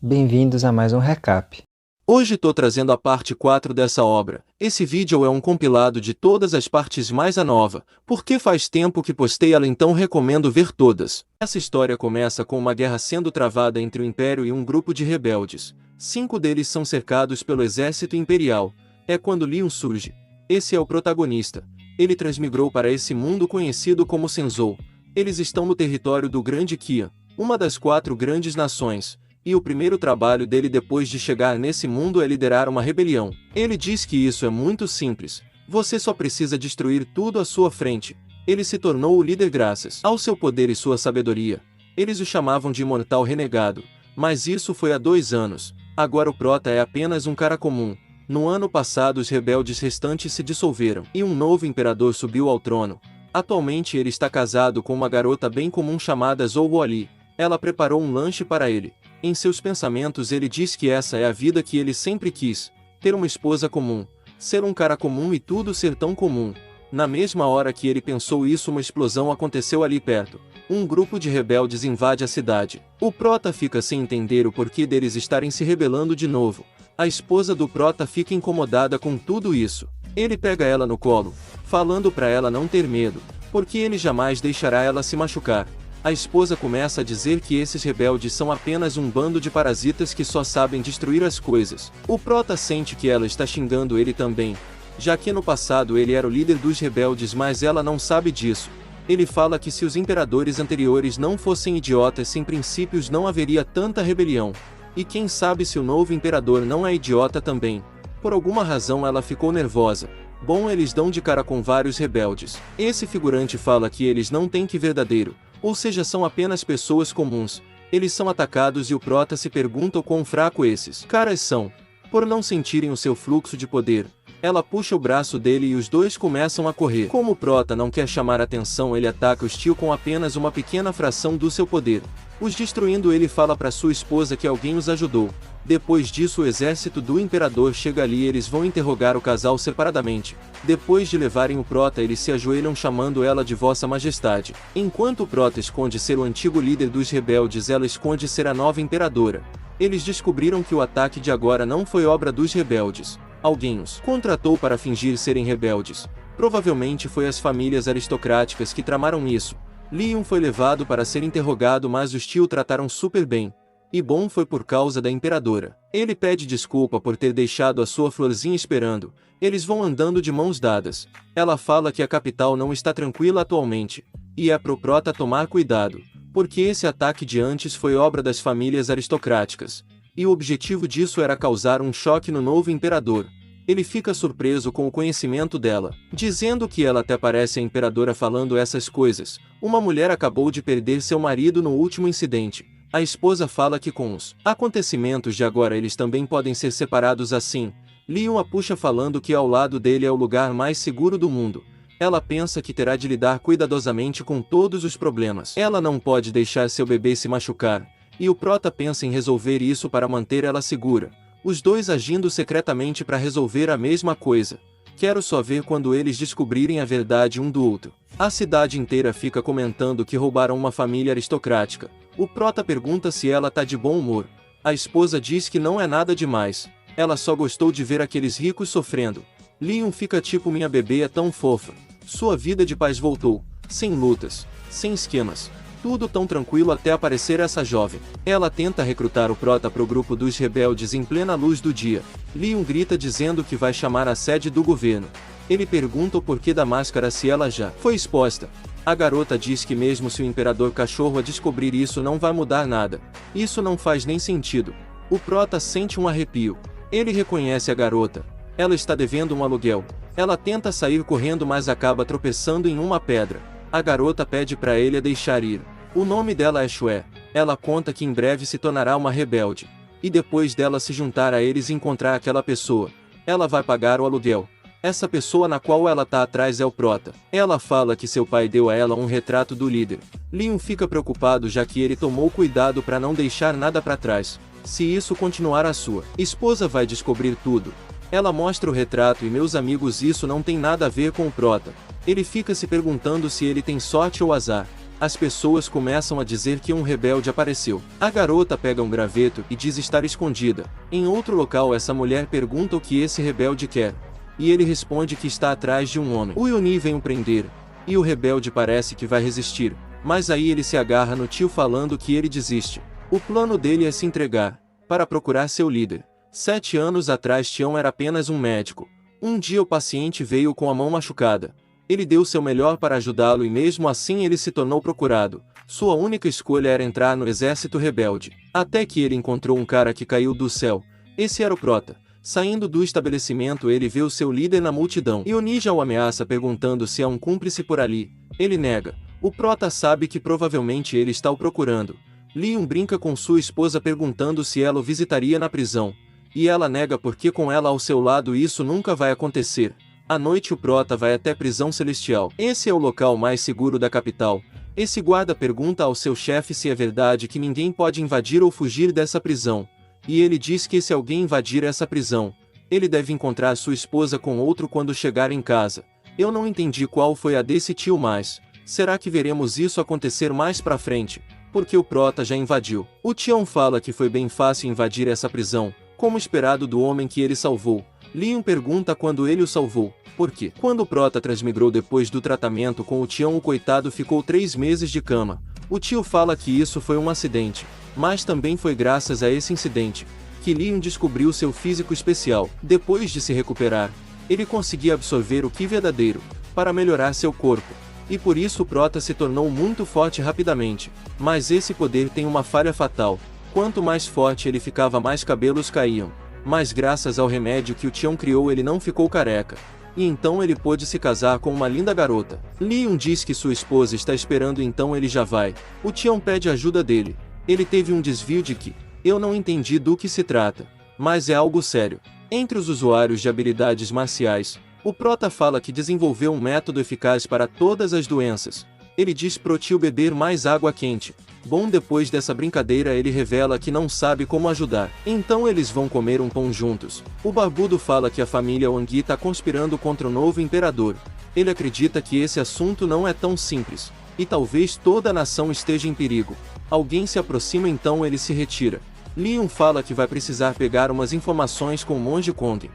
Bem-vindos a mais um recap. Hoje tô trazendo a parte 4 dessa obra. Esse vídeo é um compilado de todas as partes mais a nova, porque faz tempo que postei ela, então recomendo ver todas. Essa história começa com uma guerra sendo travada entre o Império e um grupo de rebeldes. 5 deles são cercados pelo exército imperial. É quando Leon surge. Esse é o protagonista. Ele transmigrou para esse mundo conhecido como Senzou. Eles estão no território do Grande Qian, uma das 4 grandes nações. E o primeiro trabalho dele depois de chegar nesse mundo é liderar uma rebelião. Ele diz que isso é muito simples. Você só precisa destruir tudo à sua frente. Ele se tornou o líder graças ao seu poder e sua sabedoria. Eles o chamavam de imortal renegado. Mas isso foi há 2 anos. Agora o prota é apenas um cara comum. No ano passado os rebeldes restantes se dissolveram e um novo imperador subiu ao trono. Atualmente ele está casado com uma garota bem comum chamada Zhou Ali. Ela preparou um lanche para ele. Em seus pensamentos ele diz que essa é a vida que ele sempre quis, ter uma esposa comum, ser um cara comum e tudo ser tão comum. Na mesma hora que ele pensou isso, uma explosão aconteceu ali perto. Um grupo de rebeldes invade a cidade. O prota fica sem entender o porquê deles estarem se rebelando de novo. A esposa do prota fica incomodada com tudo isso. Ele pega ela no colo, falando para ela não ter medo, porque ele jamais deixará ela se machucar. A esposa começa a dizer que esses rebeldes são apenas um bando de parasitas que só sabem destruir as coisas. O prota sente que ela está xingando ele também, já que no passado ele era o líder dos rebeldes, mas ela não sabe disso. Ele fala que se os imperadores anteriores não fossem idiotas, sem princípios, não haveria tanta rebelião. E quem sabe se o novo imperador não é idiota também. Por alguma razão ela ficou nervosa. Bom, eles dão de cara com vários rebeldes. Esse figurante fala que eles não têm que verdadeiro. Ou seja, são apenas pessoas comuns. Eles são atacados e o prota se pergunta o quão fraco esses caras são. Por não sentirem o seu fluxo de poder, ela puxa o braço dele e os dois começam a correr. Como o prota não quer chamar atenção, ele ataca os tio com apenas uma pequena fração do seu poder. Os destruindo, ele fala para sua esposa que alguém os ajudou. Depois disso o exército do imperador chega ali e eles vão interrogar o casal separadamente. Depois de levarem o prota, eles se ajoelham chamando ela de Vossa Majestade. Enquanto o prota esconde ser o antigo líder dos rebeldes, ela esconde ser a nova imperadora. Eles descobriram que o ataque de agora não foi obra dos rebeldes. Alguém os contratou para fingir serem rebeldes. Provavelmente foi as famílias aristocráticas que tramaram isso. Leon foi levado para ser interrogado, mas os tio o trataram super bem. E bom, foi por causa da imperadora. Ele pede desculpa por ter deixado a sua florzinha esperando. Eles vão andando de mãos dadas. Ela fala que a capital não está tranquila atualmente. E é pro prota tomar cuidado, porque esse ataque de antes foi obra das famílias aristocráticas. E o objetivo disso era causar um choque no novo imperador. Ele fica surpreso com o conhecimento dela, dizendo que ela até parece a imperadora falando essas coisas. Uma mulher acabou de perder seu marido no último incidente. A esposa fala que com os acontecimentos de agora eles também podem ser separados assim. Leon a puxa falando que ao lado dele é o lugar mais seguro do mundo. Ela pensa que terá de lidar cuidadosamente com todos os problemas. Ela não pode deixar seu bebê se machucar. E o prota pensa em resolver isso para manter ela segura. Os dois agindo secretamente para resolver a mesma coisa. Quero só ver quando eles descobrirem a verdade um do outro. A cidade inteira fica comentando que roubaram uma família aristocrática. O prota pergunta se ela tá de bom humor. A esposa diz que não é nada demais. Ela só gostou de ver aqueles ricos sofrendo. Leon fica tipo, minha bebê é tão fofa. Sua vida de paz voltou. Sem lutas, sem esquemas. Tudo tão tranquilo até aparecer essa jovem. Ela tenta recrutar o prota pro grupo dos rebeldes em plena luz do dia. Leon grita dizendo que vai chamar a sede do governo. Ele pergunta o porquê da máscara se ela já foi exposta. A garota diz que mesmo se o imperador cachorro a descobrir isso não vai mudar nada. Isso não faz nem sentido. O prota sente um arrepio. Ele reconhece a garota. Ela está devendo um aluguel. Ela tenta sair correndo, mas acaba tropeçando em uma pedra. A garota pede para ele a deixar ir. O nome dela é Shue. Ela conta que em breve se tornará uma rebelde. E depois dela se juntar a eles e encontrar aquela pessoa, ela vai pagar o aluguel. Essa pessoa na qual ela tá atrás é o prota. Ela fala que seu pai deu a ela um retrato do líder. Leon fica preocupado, já que ele tomou cuidado para não deixar nada para trás. Se isso continuar, a sua esposa vai descobrir tudo. Ela mostra o retrato e, meus amigos, isso não tem nada a ver com o prota. Ele fica se perguntando se ele tem sorte ou azar. as pessoas começam a dizer que um rebelde apareceu. A garota pega um graveto e diz estar escondida. Em outro local, essa mulher pergunta o que esse rebelde quer, e ele responde que está atrás de um homem. O Yoni vem o prender, e o rebelde parece que vai resistir, mas aí ele se agarra no tio falando que ele desiste. O plano dele é se entregar, para procurar seu líder. 7 anos atrás Tião era apenas um médico. Um dia o paciente veio com a mão machucada. Ele deu seu melhor para ajudá-lo e mesmo assim ele se tornou procurado. Sua única escolha era entrar no exército rebelde. Até que ele encontrou um cara que caiu do céu. Esse era o Prota. Saindo do estabelecimento ele vê o seu líder na multidão. Yoni já o ameaça perguntando se há um cúmplice por ali. Ele nega. O Prota sabe que provavelmente ele está o procurando. Leon brinca com sua esposa perguntando se ela o visitaria na prisão. E ela nega porque com ela ao seu lado isso nunca vai acontecer. À noite o Prota vai até a prisão celestial. Esse é o local mais seguro da capital. Esse guarda pergunta ao seu chefe se é verdade que ninguém pode invadir ou fugir dessa prisão. E ele diz que se alguém invadir essa prisão, ele deve encontrar sua esposa com outro quando chegar em casa. Eu não entendi qual foi a desse tio mais. Será que veremos isso acontecer mais pra frente? Porque o Prota já invadiu. O Tião fala que foi bem fácil invadir essa prisão, como esperado do homem que ele salvou. Leon pergunta quando ele o salvou. Por quê? Quando o Prota transmigrou depois do tratamento com o Tião, o coitado ficou 3 meses de cama. O tio fala que isso foi um acidente, mas também foi graças a esse incidente que Leon descobriu seu físico especial. Depois de se recuperar, ele conseguia absorver o Ki verdadeiro para melhorar seu corpo. E por isso o Prota se tornou muito forte rapidamente. Mas esse poder tem uma falha fatal. Quanto mais forte ele ficava, mais cabelos caíam. Mas graças ao remédio que o Tião criou ele não ficou careca. E então ele pôde se casar com uma linda garota. Leon diz que sua esposa está esperando, então ele já vai. O Tião pede ajuda dele. Ele teve um desvio de Ki. Eu não entendi do que se trata, mas é algo sério. Entre os usuários de habilidades marciais, o Prota fala que desenvolveu um método eficaz para todas as doenças. Ele diz pro tio beber mais água quente. Bom, depois dessa brincadeira ele revela que não sabe como ajudar. Então eles vão comer um pão juntos. O barbudo fala que a família Wang está conspirando contra o novo imperador. Ele acredita que esse assunto não é tão simples, e talvez toda a nação esteja em perigo. Alguém se aproxima, então ele se retira. Leon fala que vai precisar pegar umas informações com o monge Kong.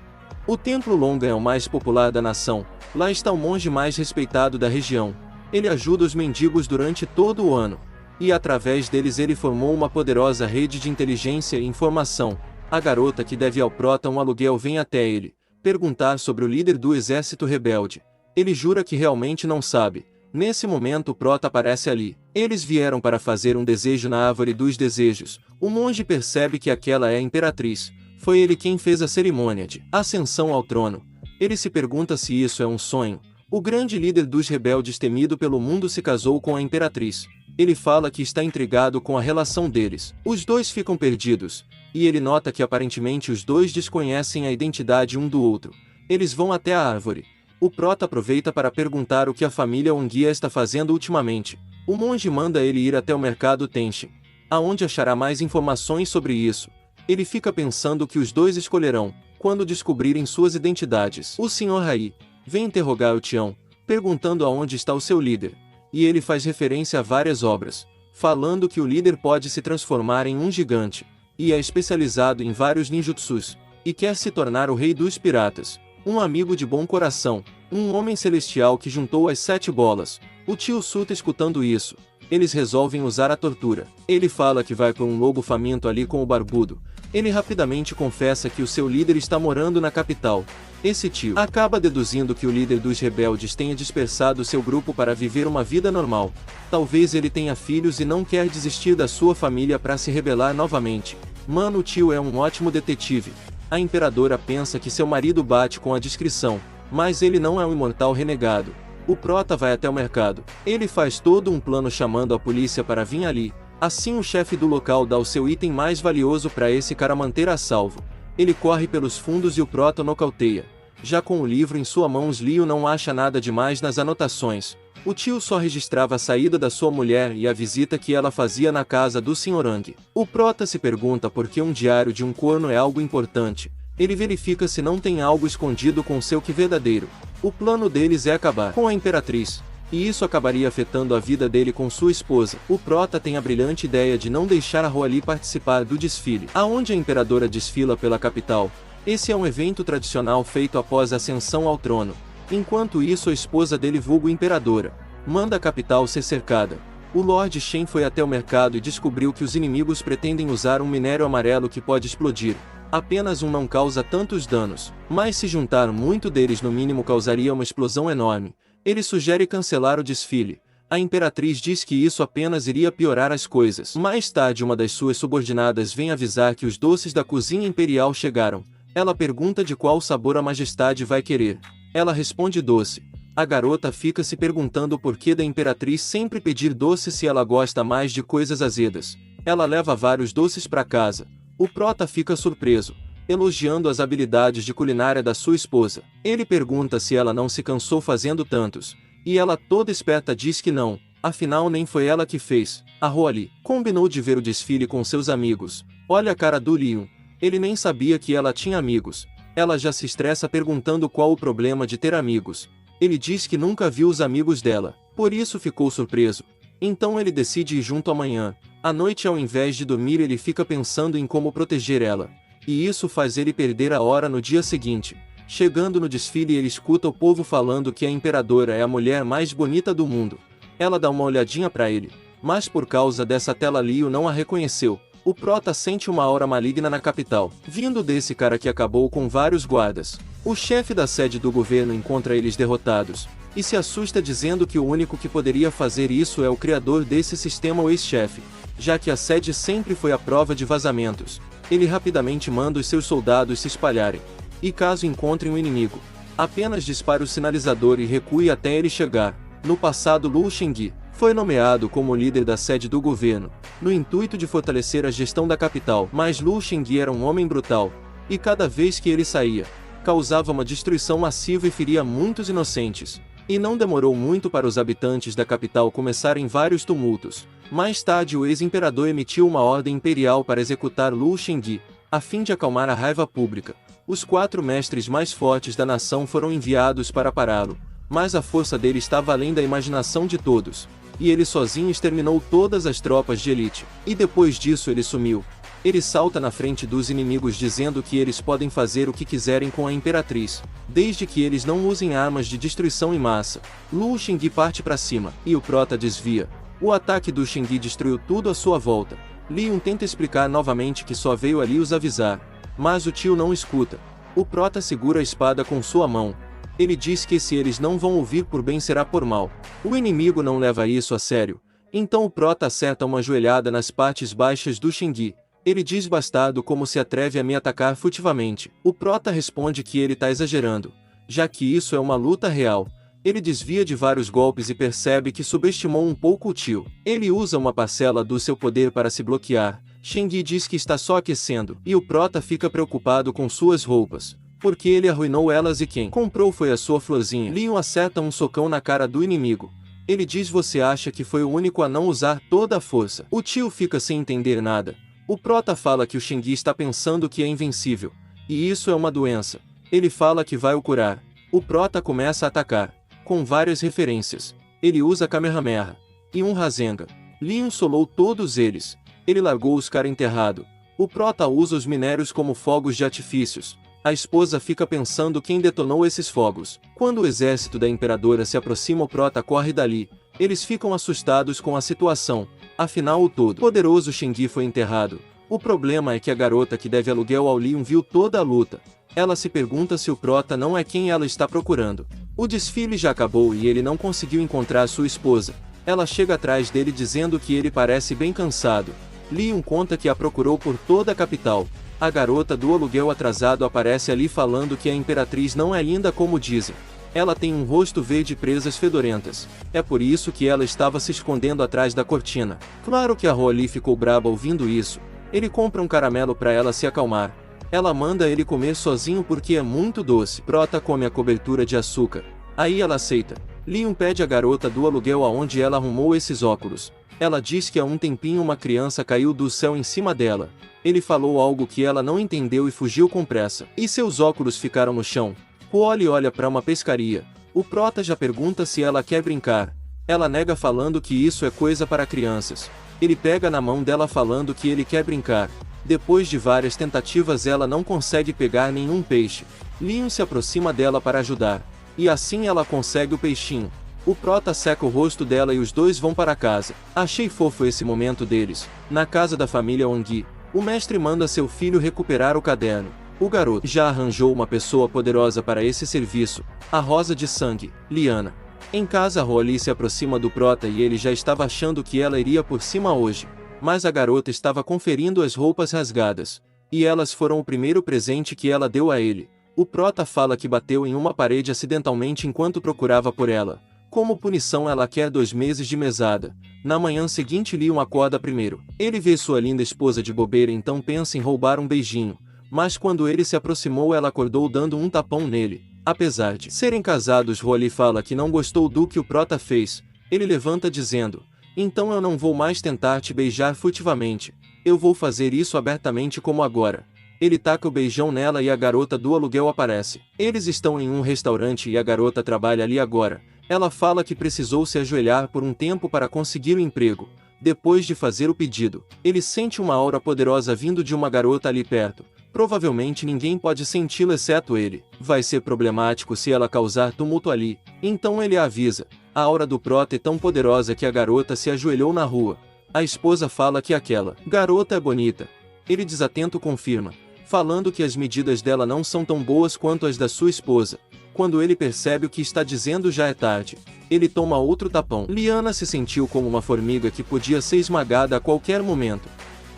O Templo Longa é o mais popular da nação. Lá está o monge mais respeitado da região. Ele ajuda os mendigos durante todo o ano. E através deles ele formou uma poderosa rede de inteligência e informação. A garota que deve ao Prota um aluguel vem até ele perguntar sobre o líder do exército rebelde. Ele jura que realmente não sabe. Nesse momento o Prota aparece ali. Eles vieram para fazer um desejo na árvore dos desejos. O monge percebe que aquela é a imperatriz. Foi ele quem fez a cerimônia de ascensão ao trono. Ele se pergunta se isso é um sonho. O grande líder dos rebeldes temido pelo mundo se casou com a imperatriz. Ele fala que está intrigado com a relação deles. Os dois ficam perdidos, e ele nota que aparentemente os dois desconhecem a identidade um do outro. Eles vão até a árvore. O Prota aproveita para perguntar o que a família Ongia está fazendo ultimamente. O monge manda ele ir até o mercado Tenshin, aonde achará mais informações sobre isso. Ele fica pensando que os dois escolherão, quando descobrirem suas identidades. O Sr. Rai vem interrogar o Tião, perguntando aonde está o seu líder. E ele faz referência a várias obras, falando que o líder pode se transformar em um gigante, e é especializado em vários ninjutsus, e quer se tornar o rei dos piratas. Um amigo de bom coração, um homem celestial que juntou as 7 bolas. O tio Suta escutando isso, eles resolvem usar a tortura. Ele fala que vai para um lobo faminto ali com o barbudo. Ele rapidamente confessa que o seu líder está morando na capital. Esse tio acaba deduzindo que o líder dos rebeldes tenha dispersado seu grupo para viver uma vida normal. Talvez ele tenha filhos e não quer desistir da sua família para se rebelar novamente. Mano, o tio é um ótimo detetive. A imperadora pensa que seu marido bate com a descrição, mas ele não é um imortal renegado. O Prota vai até o mercado. Ele faz todo um plano chamando a polícia para vir ali. Assim o chefe do local dá o seu item mais valioso para esse cara manter a salvo. Ele corre pelos fundos e o Prota nocauteia. Já com o livro em sua mão, Leon não acha nada demais nas anotações. O tio só registrava a saída da sua mulher e a visita que ela fazia na casa do Sr. Ang. O Prota se pergunta por que um diário de um corno é algo importante. Ele verifica se não tem algo escondido com seu Ki verdadeiro. O plano deles é acabar com a imperatriz. e isso acabaria afetando a vida dele com sua esposa. O Prota tem a brilhante ideia de não deixar a Roali participar do desfile, aonde a imperadora desfila pela capital. Esse é um evento tradicional feito após a ascensão ao trono. Enquanto isso, a esposa dele, vulgo imperadora, manda a capital ser cercada. O Lord Shen foi até o mercado e descobriu que os inimigos pretendem usar um minério amarelo que pode explodir. Apenas um não causa tantos danos, mas se juntar muito deles no mínimo causaria uma explosão enorme. Ele sugere cancelar o desfile. A imperatriz diz que isso apenas iria piorar as coisas. Mais tarde, uma das suas subordinadas vem avisar que os doces da cozinha imperial chegaram. Ela pergunta de qual sabor a majestade vai querer. Ela responde doce. A garota fica se perguntando o porquê da imperatriz sempre pedir doce se ela gosta mais de coisas azedas. Ela leva vários doces para casa. O Prota fica surpreso, elogiando as habilidades de culinária da sua esposa. Ele pergunta se ela não se cansou fazendo tantos, e ela, toda esperta, diz que não, afinal nem foi ela que fez. A Roali combinou de ver o desfile com seus amigos. Olha a cara do Leon, ele nem sabia que ela tinha amigos. Ela já se estressa perguntando qual o problema de ter amigos. Ele diz que nunca viu os amigos dela, por isso ficou surpreso. Então ele decide ir junto amanhã. À noite, ao invés de dormir, ele fica pensando em como proteger ela. E isso faz ele perder a hora no dia seguinte. Chegando no desfile, ele escuta o povo falando que a imperadora é a mulher mais bonita do mundo. Ela dá uma olhadinha para ele, mas por causa dessa tela Leo não a reconheceu. O Prota sente uma aura maligna na capital, vindo desse cara que acabou com vários guardas. O chefe da sede do governo encontra eles derrotados, e se assusta dizendo que o único que poderia fazer isso é o criador desse sistema, o ex-chefe, já que a sede sempre foi a prova de vazamentos. Ele rapidamente manda os seus soldados se espalharem, e caso encontrem um inimigo, apenas dispare o sinalizador e recue até ele chegar. No passado, Lu Shengyi foi nomeado como líder da sede do governo, no intuito de fortalecer a gestão da capital, mas Lu Shengyi era um homem brutal, e cada vez que ele saía, causava uma destruição massiva e feria muitos inocentes. E não demorou muito para os habitantes da capital começarem vários tumultos. Mais tarde, o ex-imperador emitiu uma ordem imperial para executar Lu Shengyi, a fim de acalmar a raiva pública. Os 4 mestres mais fortes da nação foram enviados para pará-lo, mas a força dele estava além da imaginação de todos, e ele sozinho exterminou todas as tropas de elite. E depois disso ele sumiu. Ele salta na frente dos inimigos dizendo que eles podem fazer o que quiserem com a imperatriz, desde que eles não usem armas de destruição em massa. Lu Shengyi parte para cima, e o Prota desvia. O ataque do Shengyi destruiu tudo à sua volta. Leon tenta explicar novamente que só veio ali os avisar, mas o tio não escuta. O Prota segura a espada com sua mão. Ele diz que se eles não vão ouvir por bem será por mal. O inimigo não leva isso a sério. Então o Prota acerta uma joelhada nas partes baixas do Shengyi. Ele diz: bastardo, como se atreve a me atacar furtivamente. O Prota responde que ele tá exagerando, já que isso é uma luta real. Ele desvia de vários golpes e percebe que subestimou um pouco o tio. Ele usa uma parcela do seu poder para se bloquear. Shengyi diz que está só aquecendo, e o Prota fica preocupado com suas roupas, porque ele arruinou elas e quem comprou foi a sua florzinha. Leon acerta um socão na cara do inimigo. Ele diz: você acha que foi o único a não usar toda a força? O tio fica sem entender nada. O Prota fala que o Shengyi está pensando que é invencível, e isso é uma doença. Ele fala que vai o curar. O Prota começa a atacar, com várias referências. Ele usa Kamehameha e um Rasengan. Leon solou todos eles. Ele largou os cara enterrado. O Prota usa os minérios como fogos de artifícios. A esposa fica pensando quem detonou esses fogos. Quando o exército da imperadora se aproxima, o Prota corre dali. Eles ficam assustados com a situação. Afinal, o todo-poderoso Shengyi foi enterrado. O problema é que a garota que deve aluguel ao Leon viu toda a luta. Ela se pergunta se o Prota não é quem ela está procurando. O desfile já acabou e ele não conseguiu encontrar sua esposa. Ela chega atrás dele dizendo que ele parece bem cansado. Leon conta que a procurou por toda a capital. A garota do aluguel atrasado aparece ali falando que a imperatriz não é linda como dizem. Ela tem um rosto verde e presas fedorentas. É por isso que ela estava se escondendo atrás da cortina. Claro que a Roali ficou braba ouvindo isso. Ele compra um caramelo para ela se acalmar. Ela manda ele comer sozinho porque é muito doce. Prota come a cobertura de açúcar. Aí ela aceita. Leon pede a garota do aluguel aonde ela arrumou esses óculos. Ela diz que há um tempinho uma criança caiu do céu em cima dela. Ele falou algo que ela não entendeu e fugiu com pressa. E seus óculos ficaram no chão. Roali olha para uma pescaria. O prota já pergunta se ela quer brincar. Ela nega falando que isso é coisa para crianças. Ele pega na mão dela falando que ele quer brincar. Depois de várias tentativas ela não consegue pegar nenhum peixe. Leon se aproxima dela para ajudar. E assim ela consegue o peixinho. O prota seca o rosto dela e os dois vão para casa. Achei fofo esse momento deles. Na casa da família Wang, o mestre manda seu filho recuperar o caderno. O garoto já arranjou uma pessoa poderosa para esse serviço, a Rosa de Sangue, Liana. Em casa Holly se aproxima do prota e ele já estava achando que ela iria por cima hoje. Mas a garota estava conferindo as roupas rasgadas. E elas foram o primeiro presente que ela deu a ele. O prota fala que bateu em uma parede acidentalmente enquanto procurava por ela. Como punição ela quer 2 meses de mesada. Na manhã seguinte Leon acorda primeiro. Ele vê sua linda esposa de bobeira então pensa em roubar um beijinho. Mas quando ele se aproximou ela acordou dando um tapão nele. Apesar de serem casados Holly fala que não gostou do que o prota fez. Ele levanta dizendo: então eu não vou mais tentar te beijar furtivamente. Eu vou fazer isso abertamente como agora. Ele taca o beijão nela e a garota do aluguel aparece. Eles estão em um restaurante e a garota trabalha ali agora. Ela fala que precisou se ajoelhar por um tempo para conseguir o emprego. Depois de fazer o pedido, ele sente uma aura poderosa vindo de uma garota ali perto. Provavelmente ninguém pode senti-la exceto ele. Vai ser problemático se ela causar tumulto ali. Então ele a avisa. A aura do prota é tão poderosa que a garota se ajoelhou na rua. A esposa fala que aquela garota é bonita. Ele desatento confirma, falando que as medidas dela não são tão boas quanto as da sua esposa. Quando ele percebe o que está dizendo já é tarde. Ele toma outro tapão. Liana se sentiu como uma formiga que podia ser esmagada a qualquer momento.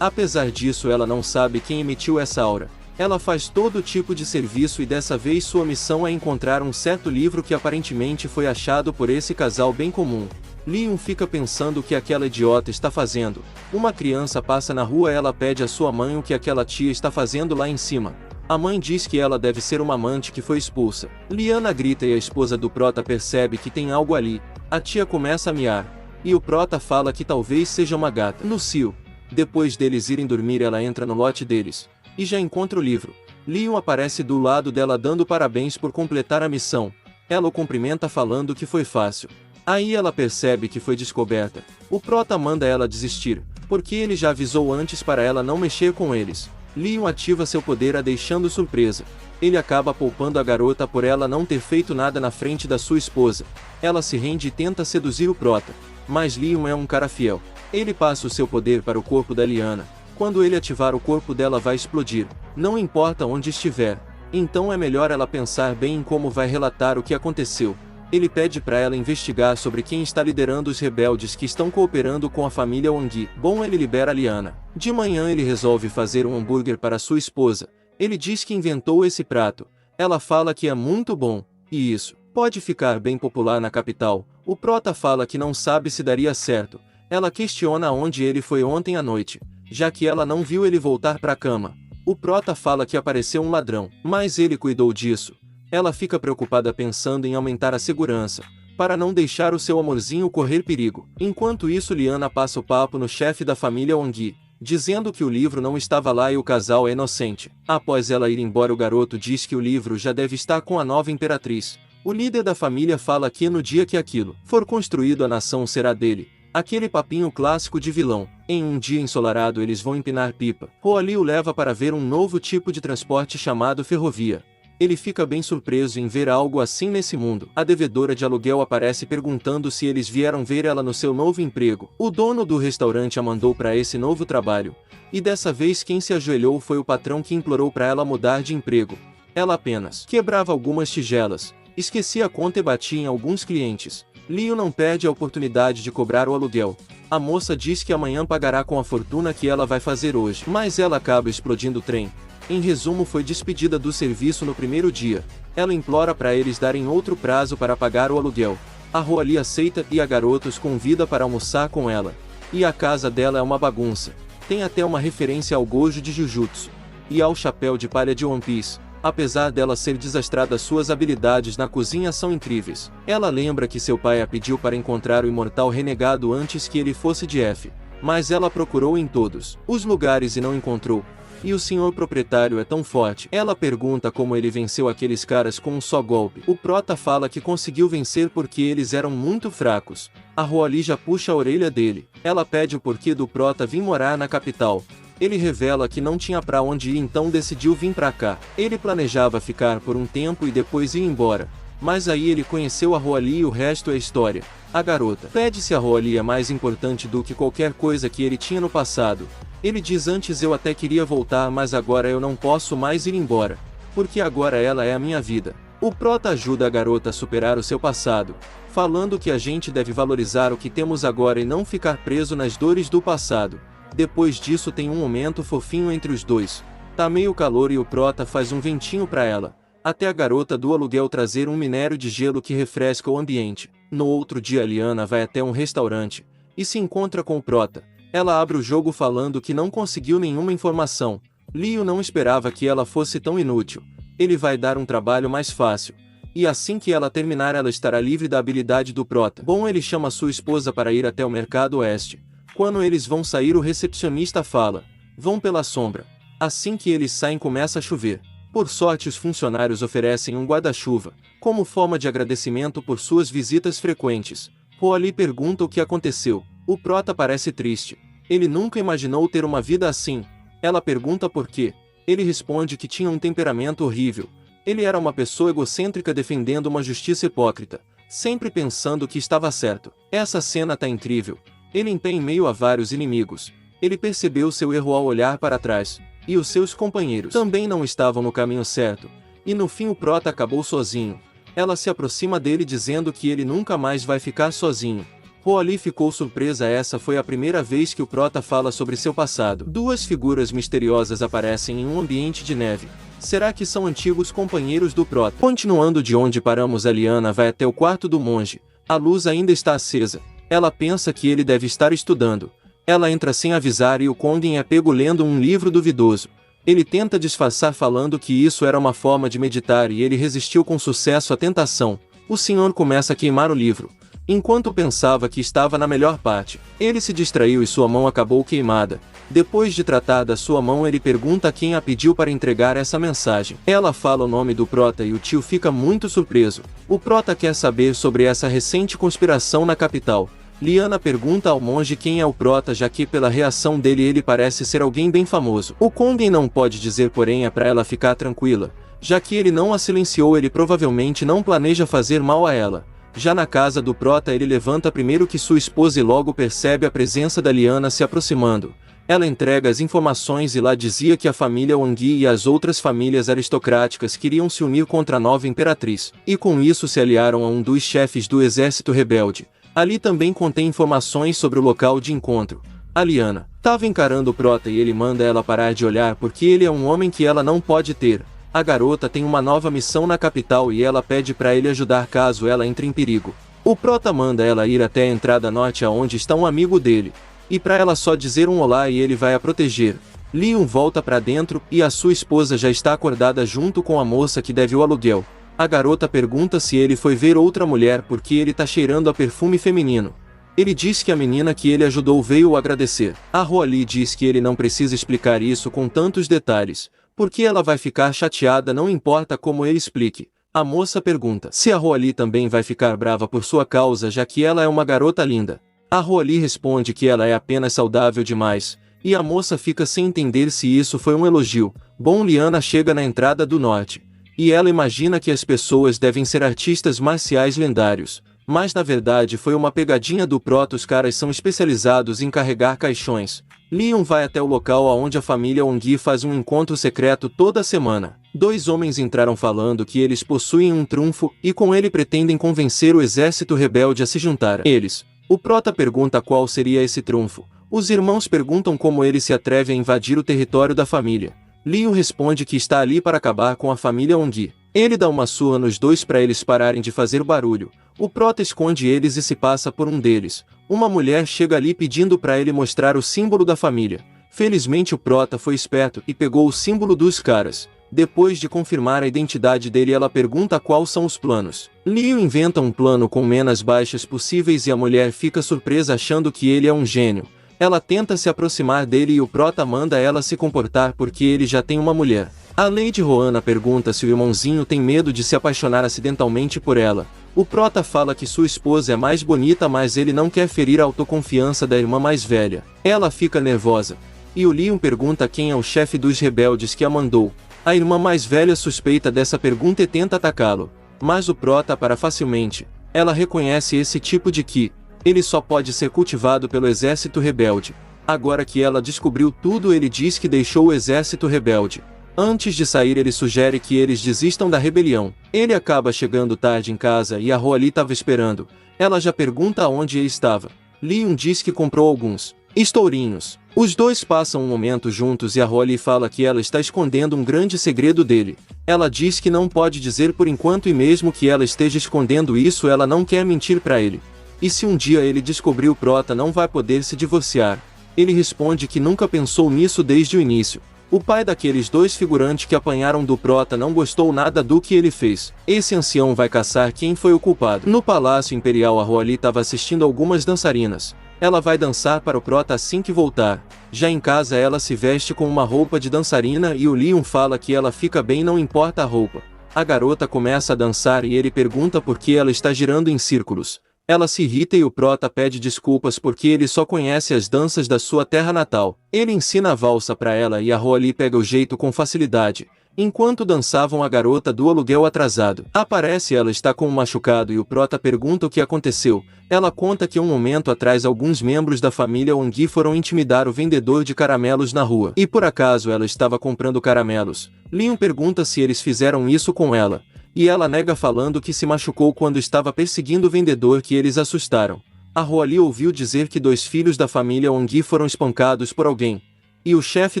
Apesar disso ela não sabe quem emitiu essa aura. Ela faz todo tipo de serviço e dessa vez sua missão é encontrar um certo livro que aparentemente foi achado por esse casal bem comum. Leon fica pensando o que aquela idiota está fazendo. Uma criança passa na rua e ela pede à sua mãe o que aquela tia está fazendo lá em cima. A mãe diz que ela deve ser uma amante que foi expulsa. Liana grita e a esposa do prota percebe que tem algo ali. A tia começa a miar. E o prota fala que talvez seja uma gata. No cio. Depois deles irem dormir ela entra no lote deles. E já encontra o livro. Leon aparece do lado dela dando parabéns por completar a missão. Ela o cumprimenta falando que foi fácil. Aí ela percebe que foi descoberta. O prota manda ela desistir, porque ele já avisou antes para ela não mexer com eles. Leon ativa seu poder a deixando surpresa. Ele acaba poupando a garota por ela não ter feito nada na frente da sua esposa. Ela se rende e tenta seduzir o prota. Mas Leon é um cara fiel. Ele passa o seu poder para o corpo da Liana. Quando ele ativar o corpo dela vai explodir. Não importa onde estiver. Então é melhor ela pensar bem em como vai relatar o que aconteceu. Ele pede para ela investigar sobre quem está liderando os rebeldes que estão cooperando com a família Wang. Bom, ele libera a Liana. De manhã ele resolve fazer um hambúrguer para sua esposa. Ele diz que inventou esse prato. Ela fala que é muito bom. E isso pode ficar bem popular na capital. O prota fala que não sabe se daria certo. Ela questiona onde ele foi ontem à noite, já que ela não viu ele voltar para a cama. O prota fala que apareceu um ladrão, mas ele cuidou disso. Ela fica preocupada pensando em aumentar a segurança, para não deixar o seu amorzinho correr perigo. Enquanto isso Liana passa o papo no chefe da família Wang, dizendo que o livro não estava lá e o casal é inocente. Após ela ir embora o garoto diz que o livro já deve estar com a nova imperatriz. O líder da família fala que no dia que aquilo for construído a nação será dele. Aquele papinho clássico de vilão. Em um dia ensolarado eles vão empinar pipa. Holly o leva para ver um novo tipo de transporte chamado ferrovia. Ele fica bem surpreso em ver algo assim nesse mundo. A devedora de aluguel aparece perguntando se eles vieram ver ela no seu novo emprego. O dono do restaurante a mandou para esse novo trabalho. E dessa vez quem se ajoelhou foi o patrão que implorou para ela mudar de emprego. Ela apenas quebrava algumas tigelas, esquecia a conta e batia em alguns clientes. Leon não perde a oportunidade de cobrar o aluguel. A moça diz que amanhã pagará com a fortuna que ela vai fazer hoje. Mas ela acaba explodindo o trem. Em resumo, foi despedida do serviço no primeiro dia. Ela implora para eles darem outro prazo para pagar o aluguel. A Holly aceita e a garota os convida para almoçar com ela. E a casa dela é uma bagunça. Tem até uma referência ao Gojo de Jujutsu. E ao chapéu de palha de One Piece. Apesar dela ser desastrada, suas habilidades na cozinha são incríveis. Ela lembra que seu pai a pediu para encontrar o imortal renegado antes que ele fosse de F. Mas ela procurou em todos os lugares e não encontrou. E o senhor proprietário é tão forte. Ela pergunta como ele venceu aqueles caras com um só golpe. O prota fala que conseguiu vencer porque eles eram muito fracos. A Roali já puxa a orelha dele. Ela pede o porquê do prota vir morar na capital. Ele revela que não tinha pra onde ir, então decidiu vir pra cá. Ele planejava ficar por um tempo e depois ir embora. Mas aí ele conheceu a Roali e o resto é história. A garota pede se a Roali é mais importante do que qualquer coisa que ele tinha no passado. Ele diz: antes eu até queria voltar, mas agora eu não posso mais ir embora. Porque agora ela é a minha vida. O prota ajuda a garota a superar o seu passado, falando que a gente deve valorizar o que temos agora e não ficar preso nas dores do passado. Depois disso tem um momento fofinho entre os dois. Tá meio calor e o prota faz um ventinho pra ela, até a garota do aluguel trazer um minério de gelo que refresca o ambiente. No outro dia Liana vai até um restaurante e se encontra com o prota. Ela abre o jogo falando que não conseguiu nenhuma informação. Leo não esperava que ela fosse tão inútil. Ele vai dar um trabalho mais fácil. E assim que ela terminar ela estará livre da habilidade do prota. Bom, ele chama sua esposa para ir até o mercado oeste. Quando eles vão sair, o recepcionista fala: vão pela sombra. Assim que eles saem começa a chover. Por sorte os funcionários oferecem um guarda-chuva, como forma de agradecimento por suas visitas frequentes. Roali pergunta o que aconteceu. O prota parece triste. Ele nunca imaginou ter uma vida assim. Ela pergunta por quê. Ele responde que tinha um temperamento horrível. Ele era uma pessoa egocêntrica defendendo uma justiça hipócrita, sempre pensando que estava certo. Essa cena tá incrível. Ele em pé em meio a vários inimigos. Ele percebeu seu erro ao olhar para trás. E os seus companheiros também não estavam no caminho certo. E no fim o prota acabou sozinho. Ela se aproxima dele dizendo que ele nunca mais vai ficar sozinho. Roali ficou surpresa. Essa foi a primeira vez que o prota fala sobre seu passado. Duas figuras misteriosas aparecem em um ambiente de neve. Será que são antigos companheiros do prota? Continuando de onde paramos, a Liana vai até o quarto do monge. A luz ainda está acesa. Ela pensa que ele deve estar estudando. Ela entra sem avisar e o Kongin é pego lendo um livro duvidoso. Ele tenta disfarçar falando que isso era uma forma de meditar e ele resistiu com sucesso à tentação. O senhor começa a queimar o livro, enquanto pensava que estava na melhor parte. Ele se distraiu e sua mão acabou queimada. Depois de tratar da sua mão, ele pergunta a quem a pediu para entregar essa mensagem. Ela fala o nome do prota e o tio fica muito surpreso. O prota quer saber sobre essa recente conspiração na capital. Liana pergunta ao monge quem é o prota, já que pela reação dele ele parece ser alguém bem famoso. O Kongin não pode dizer, porém é para ela ficar tranquila. Já que ele não a silenciou, ele provavelmente não planeja fazer mal a ela. Já na casa do prota, ele levanta primeiro que sua esposa e logo percebe a presença da Liana se aproximando. Ela entrega as informações e lá dizia que a família Wangui e as outras famílias aristocráticas queriam se unir contra a nova imperatriz. E com isso se aliaram a um dos chefes do exército rebelde. Ali também contém informações sobre o local de encontro. A Liana estava encarando o prota e ele manda ela parar de olhar porque ele é um homem que ela não pode ter. A garota tem uma nova missão na capital e ela pede para ele ajudar caso ela entre em perigo. O prota manda ela ir até a entrada norte aonde está um amigo dele. E para ela só dizer um olá e ele vai a proteger. Leon volta para dentro e a sua esposa já está acordada junto com a moça que deve o aluguel. A garota pergunta se ele foi ver outra mulher porque ele tá cheirando a perfume feminino. Ele diz que a menina que ele ajudou veio o agradecer. A Roali diz que ele não precisa explicar isso com tantos detalhes, porque ela vai ficar chateada, não importa como ele explique. A moça pergunta se a Roali também vai ficar brava por sua causa, já que ela é uma garota linda. A Roali responde que ela é apenas saudável demais, e a moça fica sem entender se isso foi um elogio. Bom, Liana chega na entrada do norte. E ela imagina que as pessoas devem ser artistas marciais lendários. Mas na verdade foi uma pegadinha do prota. Os caras são especializados em carregar caixões. Leon vai até o local onde a família Wangui faz um encontro secreto toda semana. Dois homens entraram falando que eles possuem um trunfo e com ele pretendem convencer o exército rebelde a se juntar a eles. O prota pergunta qual seria esse trunfo. Os irmãos perguntam como ele se atreve a invadir o território da família. Leon responde que está ali para acabar com a família Wangui. Ele dá uma surra nos dois para eles pararem de fazer barulho. O prota esconde eles e se passa por um deles. Uma mulher chega ali pedindo para ele mostrar o símbolo da família. Felizmente o prota foi esperto e pegou o símbolo dos caras. Depois de confirmar a identidade dele, ela pergunta quais são os planos. Leon inventa um plano com menas baixas possíveis e a mulher fica surpresa achando que ele é um gênio. Ela tenta se aproximar dele e o prota manda ela se comportar porque ele já tem uma mulher. A Lady Rohanna pergunta se o irmãozinho tem medo de se apaixonar acidentalmente por ela. O prota fala que sua esposa é mais bonita, mas ele não quer ferir a autoconfiança da irmã mais velha. Ela fica nervosa. E o Leon pergunta quem é o chefe dos rebeldes que a mandou. A irmã mais velha suspeita dessa pergunta e tenta atacá-lo. Mas o prota para facilmente. Ela reconhece esse tipo de ki. Ele só pode ser cultivado pelo exército rebelde. Agora que ela descobriu tudo, ele diz que deixou o exército rebelde. Antes de sair, ele sugere que eles desistam da rebelião. Ele acaba chegando tarde em casa e a Roali estava esperando. Ela já pergunta aonde ele estava. Leon diz que comprou alguns estourinhos. Os dois passam um momento juntos e a Roali fala que ela está escondendo um grande segredo dele. Ela diz que não pode dizer por enquanto e mesmo que ela esteja escondendo isso, ela não quer mentir para ele. E se um dia ele descobrir, o prota não vai poder se divorciar. Ele responde que nunca pensou nisso desde o início. O pai daqueles dois figurantes que apanharam do prota não gostou nada do que ele fez. Esse ancião vai caçar quem foi o culpado. No Palácio Imperial, a Roali estava assistindo algumas dançarinas. Ela vai dançar para o prota assim que voltar. Já em casa, ela se veste com uma roupa de dançarina e o Leon fala que ela fica bem, não importa a roupa. A garota começa a dançar e ele pergunta por que ela está girando em círculos. Ela se irrita e o prota pede desculpas porque ele só conhece as danças da sua terra natal. Ele ensina a valsa para ela e a Roali pega o jeito com facilidade. Enquanto dançavam, a garota do aluguel atrasado aparece. Ela está com um machucado e o prota pergunta o que aconteceu. Ela conta que um momento atrás alguns membros da família Wang foram intimidar o vendedor de caramelos na rua. E por acaso ela estava comprando caramelos. Leon pergunta se eles fizeram isso com ela. E ela nega, falando que se machucou quando estava perseguindo o vendedor, que eles assustaram. A Roali ouviu dizer que 2 filhos da família Wang foram espancados por alguém. E o chefe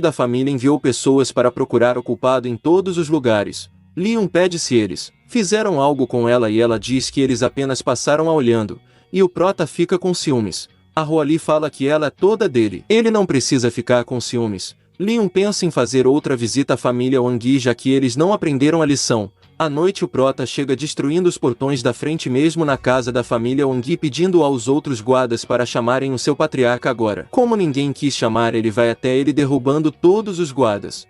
da família enviou pessoas para procurar o culpado em todos os lugares. Leon pede se eles fizeram algo com ela e ela diz que eles apenas passaram a olhando. E o prota fica com ciúmes. A Roali fala que ela é toda dele. Ele não precisa ficar com ciúmes. Leon pensa em fazer outra visita à família Wang, já que eles não aprenderam a lição. À noite, o prota chega destruindo os portões da frente mesmo na casa da família Wang, pedindo aos outros guardas para chamarem o seu patriarca agora. Como ninguém quis chamar, ele vai até ele derrubando todos os guardas.